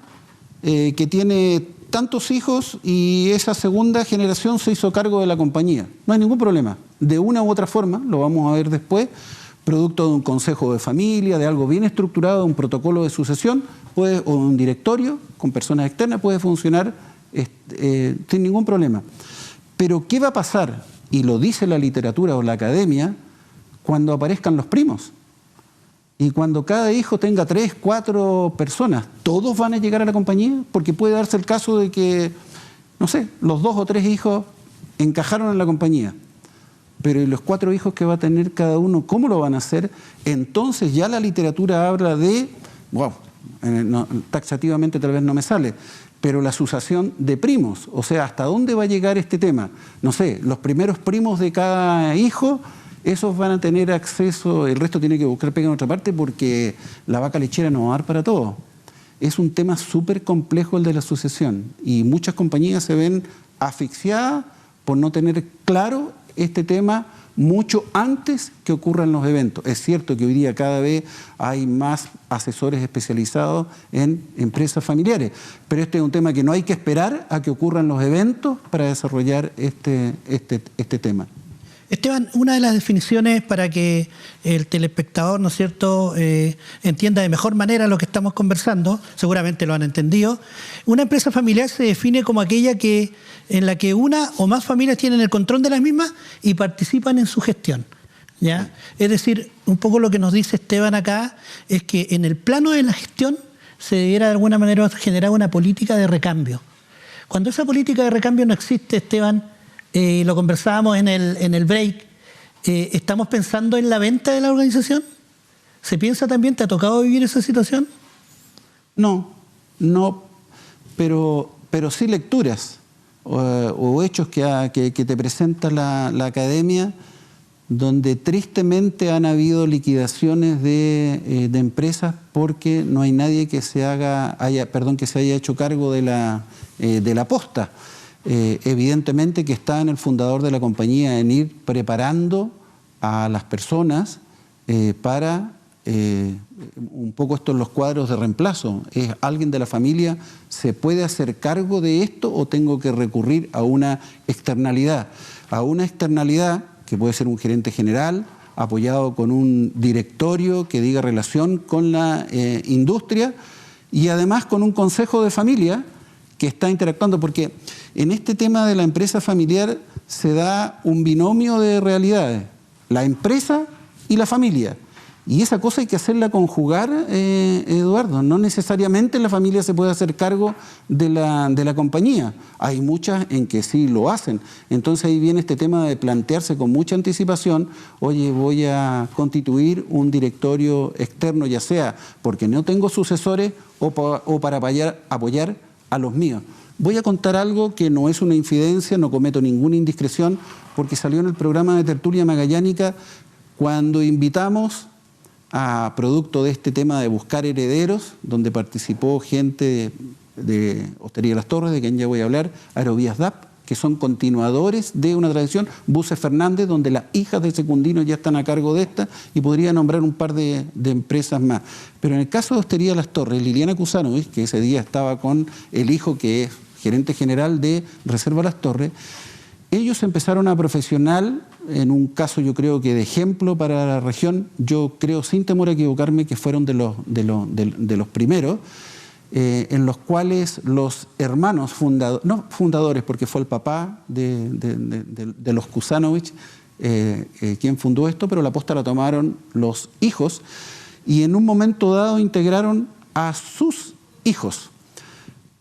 que tiene tantos hijos y esa segunda generación se hizo cargo de la compañía. No hay ningún problema. De una u otra forma, lo vamos a ver después, producto de un consejo de familia, de algo bien estructurado, un protocolo de sucesión, o un directorio con personas externas, puede funcionar sin ningún problema. Pero ¿qué va a pasar? Y lo dice la literatura o la academia, cuando aparezcan los primos. Y cuando cada hijo tenga 3, 4 personas, ¿todos van a llegar a la compañía? Porque puede darse el caso de que, no sé, los 2 o 3 hijos encajaron en la compañía. Pero ¿y los 4 hijos que va a tener cada uno, cómo lo van a hacer? Entonces ya la literatura habla de, wow, taxativamente tal vez no me sale, pero la sucesión de primos. O sea, ¿hasta dónde va a llegar este tema? No sé, los primeros primos de cada hijo, esos van a tener acceso, el resto tiene que buscar pega en otra parte porque la vaca lechera no va a dar para todo. Es un tema súper complejo el de la sucesión y muchas compañías se ven asfixiadas por no tener claro este tema mucho antes que ocurran los eventos. Es cierto que hoy día cada vez hay más asesores especializados en empresas familiares, pero este es un tema que no hay que esperar a que ocurran los eventos para desarrollar este tema. Esteban, una de las definiciones para que el telespectador, ¿no es cierto?, entienda de mejor manera lo que estamos conversando, seguramente lo han entendido. Una empresa familiar se define como aquella en la que una o más familias tienen el control de las mismas y participan en su gestión, ¿ya? Es decir, un poco lo que nos dice Esteban acá es que en el plano de la gestión se debiera de alguna manera generar una política de recambio. Cuando esa política de recambio no existe, Esteban, lo conversábamos en el break, ¿estamos pensando en la venta de la organización? ¿Se piensa también, te ha tocado vivir esa situación? No, pero sí lecturas o hechos que te presenta la academia, donde tristemente han habido liquidaciones de empresas porque no hay nadie que se haya hecho cargo de la posta. Evidentemente que está en el fundador de la compañía en ir preparando a las personas para un poco estos los cuadros de reemplazo. ¿Es alguien de la familia se puede hacer cargo de esto o tengo que recurrir a una externalidad? A una externalidad que puede ser un gerente general apoyado con un directorio que diga relación con la industria y además con un consejo de familia que está interactuando, porque en este tema de la empresa familiar se da un binomio de realidades, la empresa y la familia. Y esa cosa hay que hacerla conjugar, Eduardo. No necesariamente la familia se puede hacer cargo de la compañía. Hay muchas en que sí lo hacen. Entonces ahí viene este tema de plantearse con mucha anticipación, oye, voy a constituir un directorio externo, ya sea porque no tengo sucesores o para apoyar a los míos. Voy a contar algo que no es una infidencia, no cometo ninguna indiscreción, porque salió en el programa de Tertulia Magallánica cuando invitamos a producto de este tema de buscar herederos, donde participó gente de Hostería Las Torres, de quien ya voy a hablar, Aerovías DAP, que son continuadores de una tradición, Buses Fernández, donde las hijas de Secundino ya están a cargo de esta, y podría nombrar un par de empresas más. Pero en el caso de Hostería Las Torres, Liliana Cusanovic, que ese día estaba con el hijo que es gerente general de Reserva Las Torres, ellos empezaron a profesional, en un caso yo creo que de ejemplo para la región, yo creo sin temor a equivocarme que fueron de los primeros, en los cuales los hermanos no fundadores, porque fue el papá de los Cusanovic quien fundó esto, pero la posta la tomaron los hijos y en un momento dado integraron a sus hijos.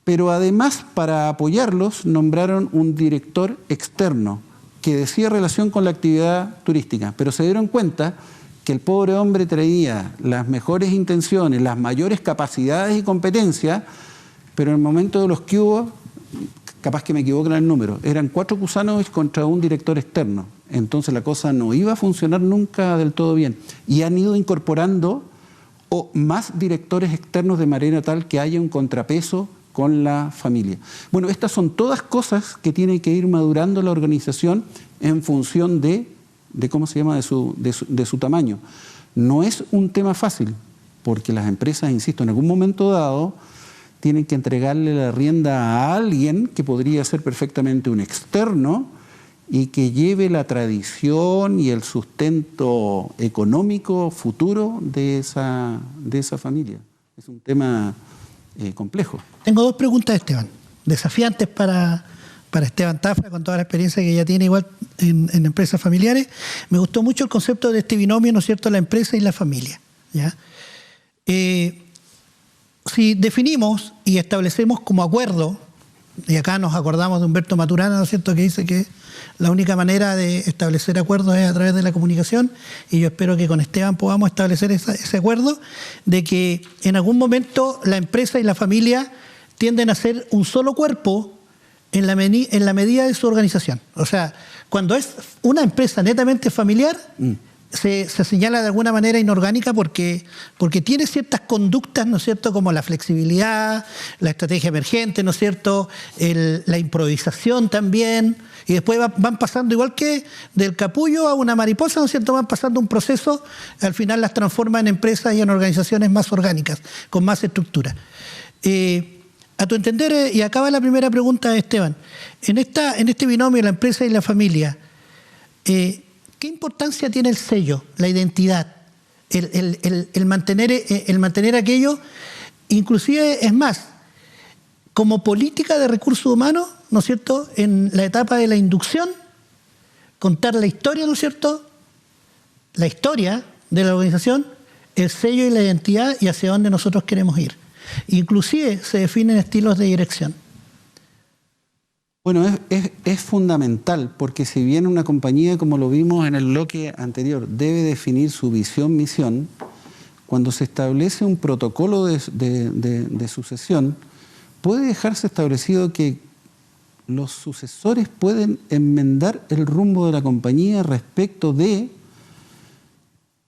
Pero además, para apoyarlos, nombraron un director externo que decía relación con la actividad turística, pero se dieron cuenta que el pobre hombre traía las mejores intenciones, las mayores capacidades y competencias, pero en el momento de los que hubo, capaz que me equivoco en el número, eran 4 Cusanovic contra un director externo. Entonces la cosa no iba a funcionar nunca del todo bien. Y han ido incorporando más directores externos de manera tal que haya un contrapeso con la familia. Bueno, estas son todas cosas que tiene que ir madurando la organización en función de cómo se llama, de su tamaño. No es un tema fácil, porque las empresas, insisto, en algún momento dado tienen que entregarle la rienda a alguien que podría ser perfectamente un externo y que lleve la tradición y el sustento económico futuro de esa familia. Es un tema complejo. Tengo 2 preguntas, Esteban, desafiantes para Esteban Tafra, con toda la experiencia que ya tiene igual en empresas familiares. Me gustó mucho el concepto de este binomio, ¿no es cierto?, la empresa y la familia, ¿ya? Si definimos y establecemos como acuerdo, y acá nos acordamos de Humberto Maturana, ¿no es cierto?, que dice que la única manera de establecer acuerdos es a través de la comunicación, y yo espero que con Esteban podamos establecer ese acuerdo de que en algún momento la empresa y la familia tienden a ser un solo cuerpo en la medida de su organización. O sea, cuando es una empresa netamente familiar, se señala de alguna manera inorgánica porque tiene ciertas conductas, ¿no es cierto?, como la flexibilidad, la estrategia emergente, ¿no es cierto?, la improvisación también, y después van pasando, igual que del capullo a una mariposa, ¿no es cierto?, van pasando un proceso, al final las transforma en empresas y en organizaciones más orgánicas, con más estructura. A tu entender, y acaba la primera pregunta, Esteban, en este binomio, la empresa y la familia, ¿qué importancia tiene el sello, la identidad, el mantener aquello? Inclusive, es más, como política de recursos humanos, ¿no es cierto?, en la etapa de la inducción, contar la historia, ¿no es cierto?, la historia de la organización, el sello y la identidad y hacia dónde nosotros queremos ir. Inclusive se definen estilos de dirección. Bueno, es fundamental, porque si bien una compañía, como lo vimos en el bloque anterior, debe definir su visión, misión, cuando se establece un protocolo de sucesión, puede dejarse establecido que los sucesores pueden enmendar el rumbo de la compañía respecto de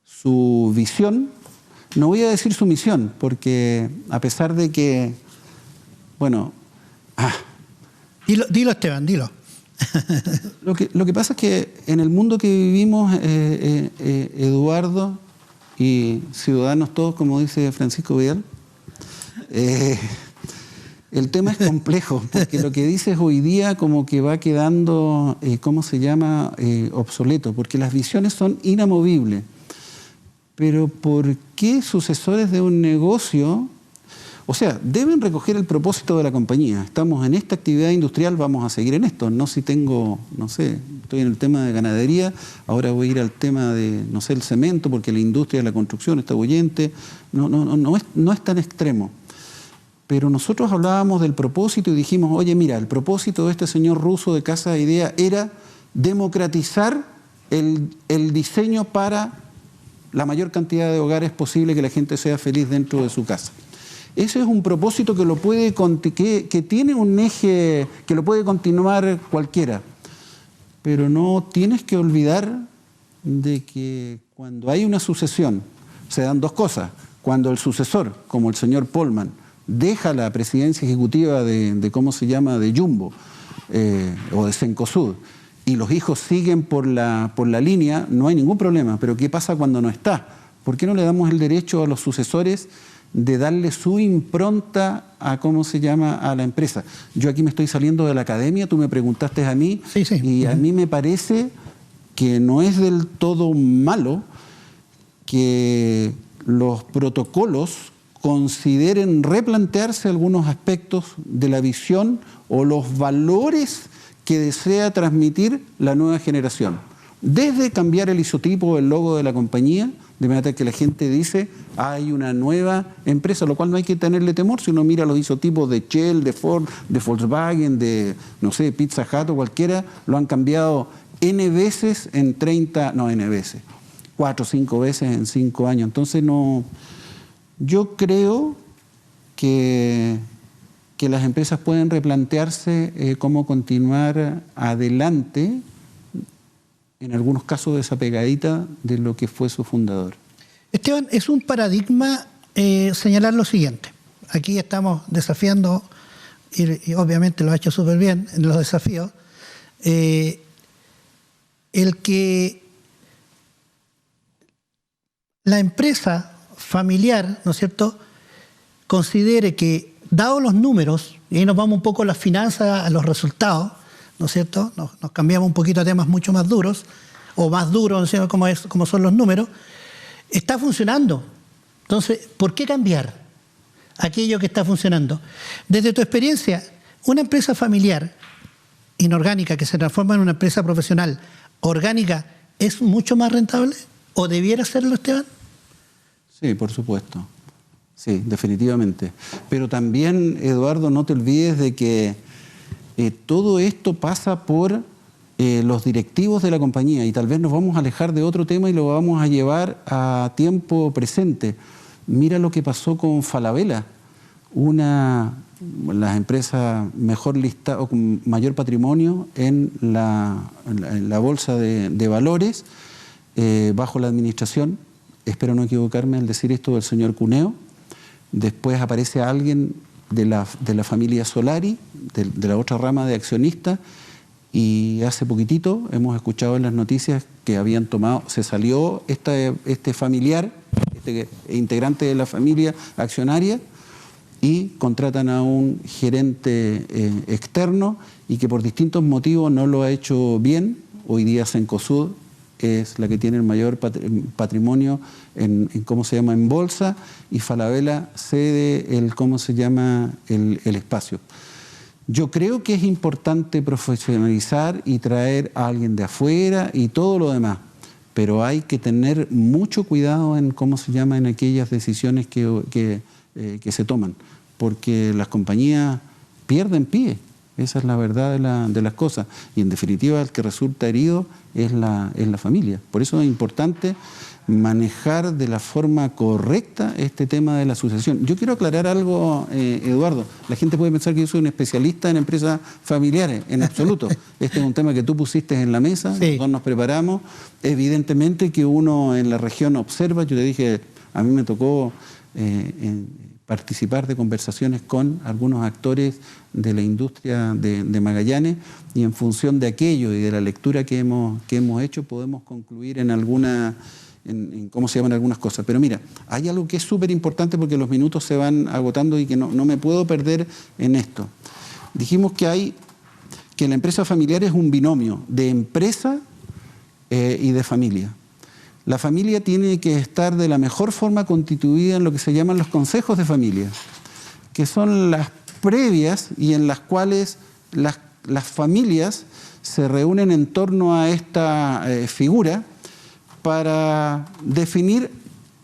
su visión. No voy a decir su misión, porque a pesar de que, bueno... Dilo, Esteban, dilo. Lo que pasa es que en el mundo que vivimos, Eduardo, y ciudadanos todos, como dice Francisco Vidal, el tema es complejo, porque lo que dices hoy día como que va quedando, ¿cómo se llama?, obsoleto, porque las visiones son inamovibles. Pero ¿por qué sucesores de un negocio? O sea, deben recoger el propósito de la compañía. Estamos en esta actividad industrial, vamos a seguir en esto. No si tengo, no sé, estoy en el tema de ganadería, ahora voy a ir al tema de, no sé, el cemento, porque la industria de la construcción está bullente. No es tan extremo. Pero nosotros hablábamos del propósito y dijimos, oye, mira, el propósito de este señor ruso de Casa de Idea era democratizar el diseño para la mayor cantidad de hogares posible, que la gente sea feliz dentro de su casa. Ese es un propósito que tiene un eje, que lo puede continuar cualquiera. Pero no tienes que olvidar de que cuando hay una sucesión, se dan dos cosas. Cuando el sucesor, como el señor Polman, deja la presidencia ejecutiva de ¿cómo se llama?, de Jumbo o de Cencosud, y los hijos siguen por la línea, no hay ningún problema. Pero ¿qué pasa cuando no está? ¿Por qué no le damos el derecho a los sucesores de darle su impronta a ¿cómo se llama?, a la empresa? Yo aquí me estoy saliendo de la academia, tú me preguntaste a mí, sí. Y a mí me parece que no es del todo malo que los protocolos consideren replantearse algunos aspectos de la visión o los valores que desea transmitir la nueva generación. Desde cambiar el isotipo o el logo de la compañía, de manera que la gente dice, hay una nueva empresa, lo cual no hay que tenerle temor si uno mira los isotipos de Shell, de Ford, de Volkswagen, de, no sé, Pizza Hut o cualquiera, lo han cambiado N veces en 4 o 5 veces en 5 años. Entonces yo creo que las empresas pueden replantearse cómo continuar adelante, en algunos casos desapegadita de lo que fue su fundador. Esteban, es un paradigma señalar lo siguiente. Aquí estamos desafiando, y obviamente lo ha hecho súper bien en los desafíos, el que la empresa familiar, ¿no es cierto?, considere que, dados los números, y ahí nos vamos un poco a las finanzas, a los resultados, ¿no es cierto?, nos cambiamos un poquito a temas mucho más duros, o más duros, ¿no es cierto?, como son los números, está funcionando. Entonces, ¿por qué cambiar aquello que está funcionando? Desde tu experiencia, una empresa familiar inorgánica que se transforma en una empresa profesional orgánica, ¿es mucho más rentable? ¿O debiera serlo, Esteban? Sí, por supuesto. Sí, definitivamente. Pero también, Eduardo, no te olvides de que todo esto pasa por los directivos de la compañía, y tal vez nos vamos a alejar de otro tema y lo vamos a llevar a tiempo presente. Mira lo que pasó con Falabella, las empresas mejor listadas o con mayor patrimonio en la bolsa de valores bajo la administración, espero no equivocarme al decir esto, del señor Cuneo. Después aparece alguien de la familia Solari, de la otra rama de accionistas, y hace poquitito hemos escuchado en las noticias que habían tomado, se salió este familiar, este integrante de la familia accionaria, y contratan a un gerente externo, y que por distintos motivos no lo ha hecho bien. Hoy día Cencosud es la que tiene el mayor patrimonio en ¿cómo se llama?, en bolsa, y Falabella cede el espacio. Yo creo que es importante profesionalizar y traer a alguien de afuera y todo lo demás, pero hay que tener mucho cuidado en en aquellas decisiones que se toman, porque las compañías pierden pie. Esa es la verdad de las cosas. Y en definitiva, el que resulta herido es la familia. Por eso es importante manejar de la forma correcta este tema de la sucesión. Yo quiero aclarar algo, Eduardo. La gente puede pensar que yo soy un especialista en empresas familiares. En absoluto. Este es un tema que tú pusiste en la mesa, sí. Nosotros nos preparamos. Evidentemente que uno en la región observa. Yo te dije, a mí me tocó participar de conversaciones con algunos actores de la industria de Magallanes, y en función de aquello y de la lectura que hemos hecho podemos concluir en algunas cosas. Pero mira, hay algo que es súper importante porque los minutos se van agotando y que no me puedo perder en esto. Dijimos que la empresa familiar es un binomio de empresa y de familia. La familia tiene que estar de la mejor forma constituida en lo que se llaman los consejos de familia, que son las previas y en las cuales las familias se reúnen en torno a esta figura para definir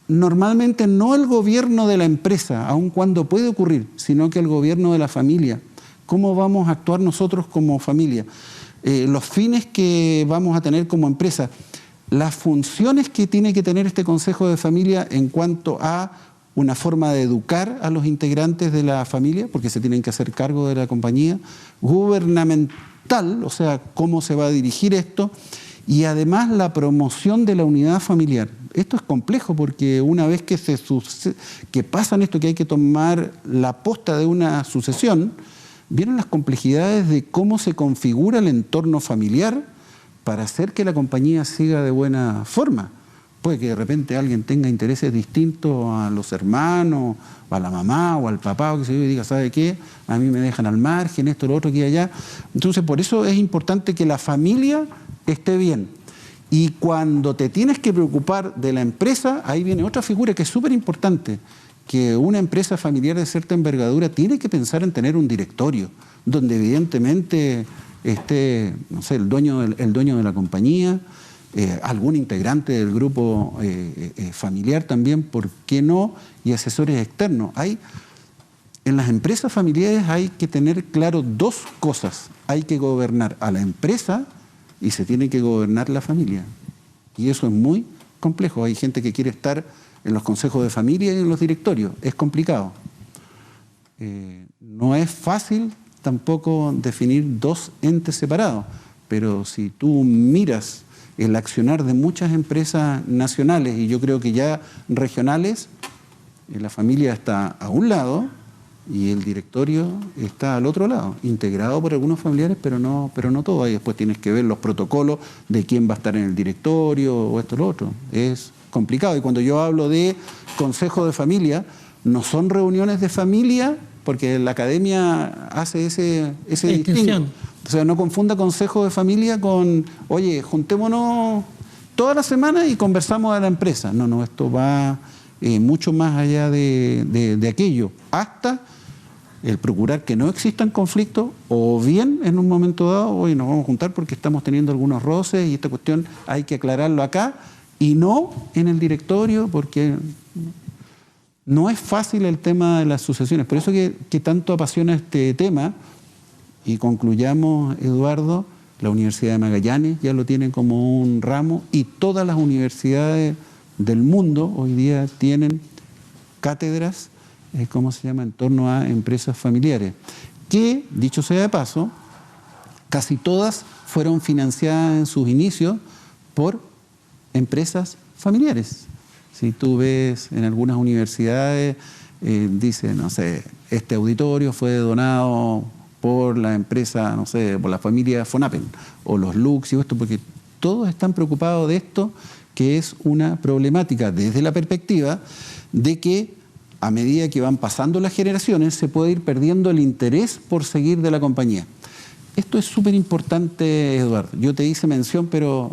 normalmente no el gobierno de la empresa, aun cuando puede ocurrir, sino que el gobierno de la familia. ¿Cómo vamos a actuar nosotros como familia? Los fines que vamos a tener como empresa, las funciones que tiene que tener este Consejo de Familia en cuanto a una forma de educar a los integrantes de la familia, porque se tienen que hacer cargo de la compañía, gubernamental, o sea, cómo se va a dirigir esto, y además la promoción de la unidad familiar. Esto es complejo porque una vez que pasan esto, que hay que tomar la posta de una sucesión, vienen las complejidades de cómo se configura el entorno familiar para hacer que la compañía siga de buena forma. Puede que de repente alguien tenga intereses distintos a los hermanos, o a la mamá, o al papá, o que se yo, y diga, ¿sabe qué? A mí me dejan al margen, esto, lo otro, aquí y allá. Entonces, por eso es importante que la familia esté bien. Y cuando te tienes que preocupar de la empresa, ahí viene otra figura que es súper importante, que una empresa familiar de cierta envergadura tiene que pensar en tener un directorio, donde evidentemente esté, no sé, el dueño de la compañía, algún integrante del grupo familiar también, ¿por qué no? Y asesores externos. En las empresas familiares hay que tener claro dos cosas. Hay que gobernar a la empresa y se tiene que gobernar la familia. Y eso es muy complejo. Hay gente que quiere estar en los consejos de familia y en los directorios. Es complicado. No es fácil tampoco definir dos entes separados, pero si tú miras el accionar de muchas empresas nacionales y yo creo que ya regionales, la familia está a un lado y el directorio está al otro lado, integrado por algunos familiares, pero no todo. Ahí después tienes que ver los protocolos de quién va a estar en el directorio o esto o lo otro. Es complicado. Y cuando yo hablo de consejo de familia, no son reuniones de familia, porque la academia hace ese distingo. O sea, no confunda consejo de familia con, oye, juntémonos toda la semana y conversamos de la empresa. No, esto va mucho más allá de aquello. Hasta el procurar que no existan conflictos, o bien en un momento dado, hoy nos vamos a juntar porque estamos teniendo algunos roces y esta cuestión hay que aclararlo acá, y no en el directorio, porque no es fácil el tema de las sucesiones. Por eso que tanto apasiona este tema. Y concluyamos, Eduardo, la Universidad de Magallanes ya lo tiene como un ramo y todas las universidades del mundo hoy día tienen cátedras, ¿cómo se llama?, en torno a empresas familiares, que, dicho sea de paso, casi todas fueron financiadas en sus inicios por empresas familiares. Si tú ves en algunas universidades, dice, no sé, este auditorio fue donado por la empresa, no sé, por la familia Fonapen, o los Lux y esto, porque todos están preocupados de esto, que es una problemática desde la perspectiva de que a medida que van pasando las generaciones se puede ir perdiendo el interés por seguir de la compañía. Esto es súper importante, Eduardo. Yo te hice mención pero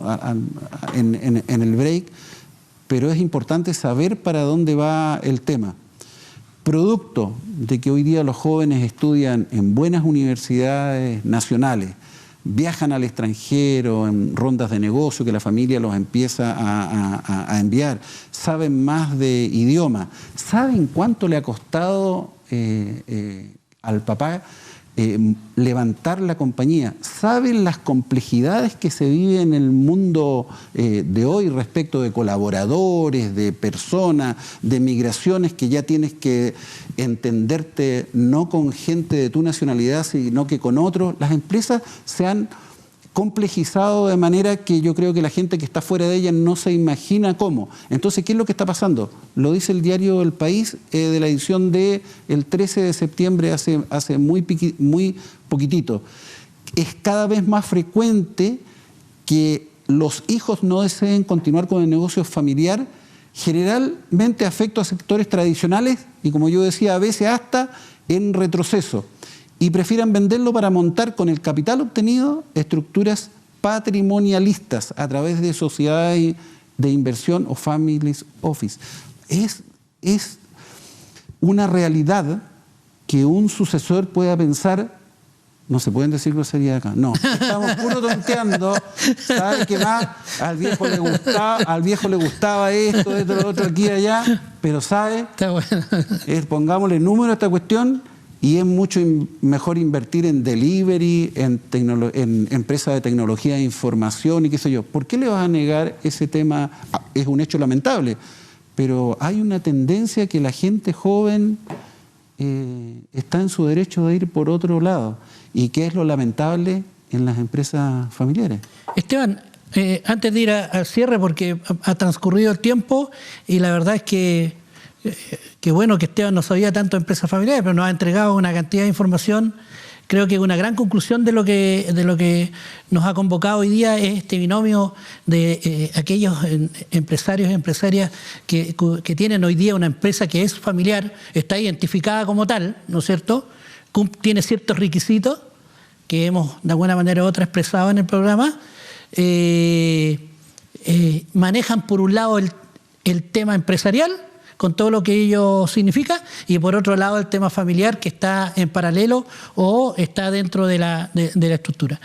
en el break, pero es importante saber para dónde va el tema. Producto de que hoy día los jóvenes estudian en buenas universidades nacionales, viajan al extranjero en rondas de negocio que la familia los empieza a enviar, saben más de idioma, saben cuánto le ha costado al papá levantar la compañía, saben las complejidades que se viven en el mundo de hoy respecto de colaboradores, de personas, de migraciones, que ya tienes que entenderte no con gente de tu nacionalidad, sino que con otros. Las empresas se han complejizado de manera que yo creo que la gente que está fuera de ellas no se imagina cómo. Entonces, ¿qué es lo que está pasando? Lo dice el diario El País de la edición del 13 de septiembre, hace muy poquitito. Es cada vez más frecuente que los hijos no deseen continuar con el negocio familiar, generalmente afecto a sectores tradicionales y, como yo decía, a veces hasta en retroceso, y prefieran venderlo para montar con el capital obtenido estructuras patrimonialistas a través de sociedades de inversión o families office. Es una realidad que un sucesor pueda pensar, No se pueden decir groserías acá. No, estamos puro tonteando. ¿Sabe qué más? Al viejo le gustaba esto, lo otro, aquí y allá. Pero ¿sabe? Está bueno. Pongámosle número a esta cuestión y es mucho mejor invertir en delivery, en empresas de tecnología de información y qué sé yo. ¿Por qué le vas a negar ese tema? Es un hecho lamentable, pero hay una tendencia que la gente joven está en su derecho de ir por otro lado. ¿Y qué es lo lamentable en las empresas familiares? Esteban, antes de ir al cierre, porque ha transcurrido el tiempo y la verdad es que bueno que Esteban no sabía tanto de empresas familiares, pero nos ha entregado una cantidad de información. Creo que una gran conclusión de lo que nos ha convocado hoy día es este binomio de aquellos empresarios y empresarias que tienen hoy día una empresa que es familiar, está identificada como tal, ¿no es cierto?, tiene ciertos requisitos que hemos de alguna manera u otra expresado en el programa, manejan por un lado el tema empresarial con todo lo que ello significa y por otro lado el tema familiar que está en paralelo o está dentro de la estructura.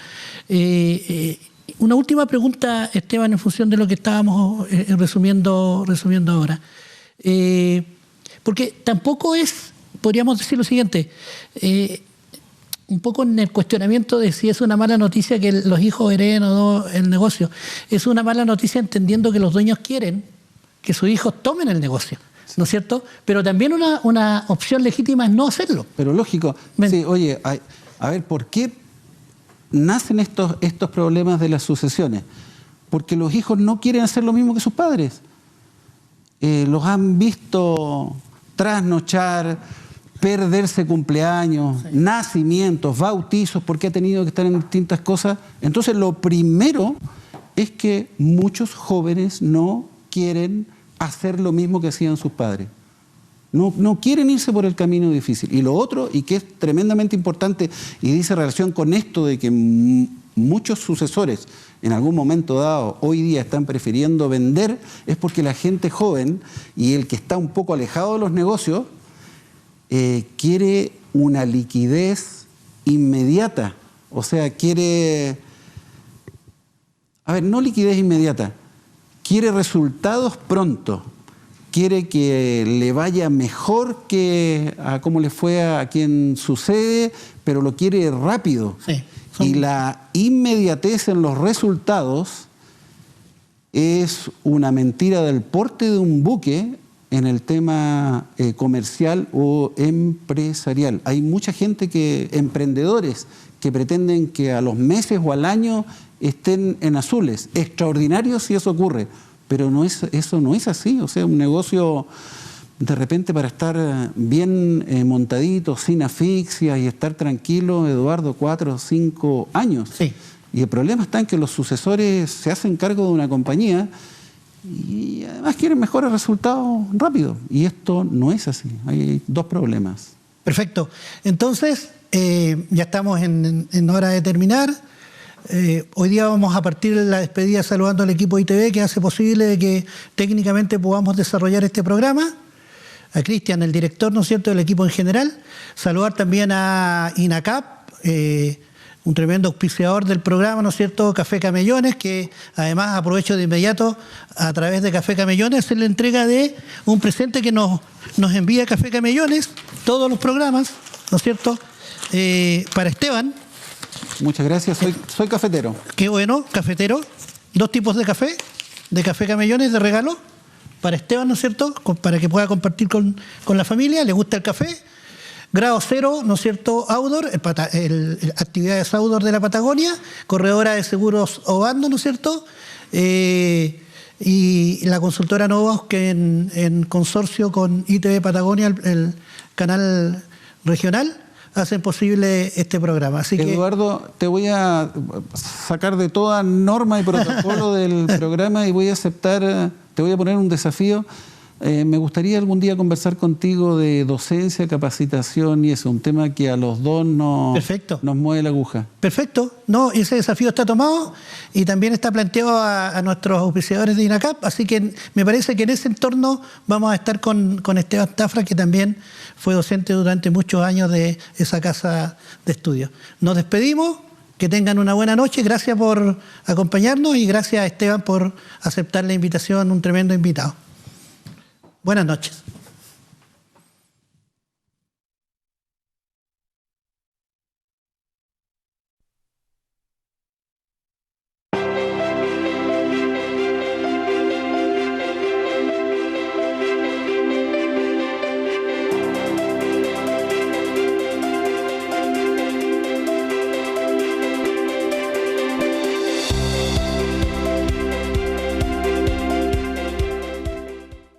Una última pregunta, Esteban, en función de lo que estábamos resumiendo ahora. Porque tampoco es, podríamos decir lo siguiente, un poco en el cuestionamiento de si es una mala noticia que los hijos hereden o no el negocio. Es una mala noticia entendiendo que los dueños quieren que sus hijos tomen el negocio, ¿no es cierto? Pero también una opción legítima es no hacerlo. Pero lógico. Sí, oye, a ver, ¿por qué nacen estos problemas de las sucesiones? Porque los hijos no quieren hacer lo mismo que sus padres. Los han visto trasnochar, perderse cumpleaños, sí, nacimientos, bautizos, porque ha tenido que estar en distintas cosas. Entonces, lo primero es que muchos jóvenes no quieren hacer lo mismo que hacían sus padres. No quieren irse por el camino difícil. Y lo otro, y que es tremendamente importante, y dice relación con esto de que muchos sucesores en algún momento dado hoy día están prefiriendo vender, es porque la gente joven y el que está un poco alejado de los negocios quiere una liquidez inmediata. O sea, quiere... A ver, no liquidez inmediata. Quiere resultados pronto. Quiere que le vaya mejor que a cómo le fue a quien sucede, pero lo quiere rápido. Sí. Y la inmediatez en los resultados es una mentira del porte de un buque en el tema comercial o empresarial. Hay mucha gente emprendedores que pretenden que a los meses o al año estén en azules. Extraordinario si eso ocurre, pero eso no es así. O sea, un negocio de repente para estar bien montadito, sin asfixia y estar tranquilo, Eduardo, 4 o 5 años. Sí. Y el problema está en que los sucesores se hacen cargo de una compañía y además quieren mejores resultados rápido. Y esto no es así. Hay dos problemas. Perfecto. Entonces, ya estamos en hora de terminar. Hoy día vamos a partir de la despedida saludando al equipo ITV que hace posible de que técnicamente podamos desarrollar este programa. A Cristian, el director, ¿no es cierto?, del equipo en general. Saludar también a INACAP, un tremendo auspiciador del programa, ¿no es cierto?, Café Camellones, que además aprovecho de inmediato a través de Café Camellones hacer la entrega de un presente que nos envía Café Camellones, todos los programas, ¿no es cierto?, para Esteban. Muchas gracias, soy cafetero. Qué bueno, cafetero. 2 tipos de Café Camellones de regalo para Esteban, ¿no es cierto?, para que pueda compartir con la familia. Le gusta el café. Grado 0, ¿no es cierto?, Outdoor, actividades Outdoor de la Patagonia, corredora de seguros Obando, ¿no es cierto?, y la consultora Novos, que en consorcio con ITV Patagonia, el canal regional, hacen posible este programa. Así que, Eduardo, te voy a sacar de toda norma y protocolo del programa y voy a aceptar, te voy a poner un desafío Me gustaría algún día conversar contigo de docencia, capacitación y eso, un tema que a los dos nos mueve la aguja. Perfecto. No, ese desafío está tomado y también está planteado a nuestros auspiciadores de INACAP, así que me parece que en ese entorno vamos a estar con Esteban Tafra, que también fue docente durante muchos años de esa casa de estudios. Nos despedimos, que tengan una buena noche, gracias por acompañarnos y gracias a Esteban por aceptar la invitación, un tremendo invitado. Buenas noches.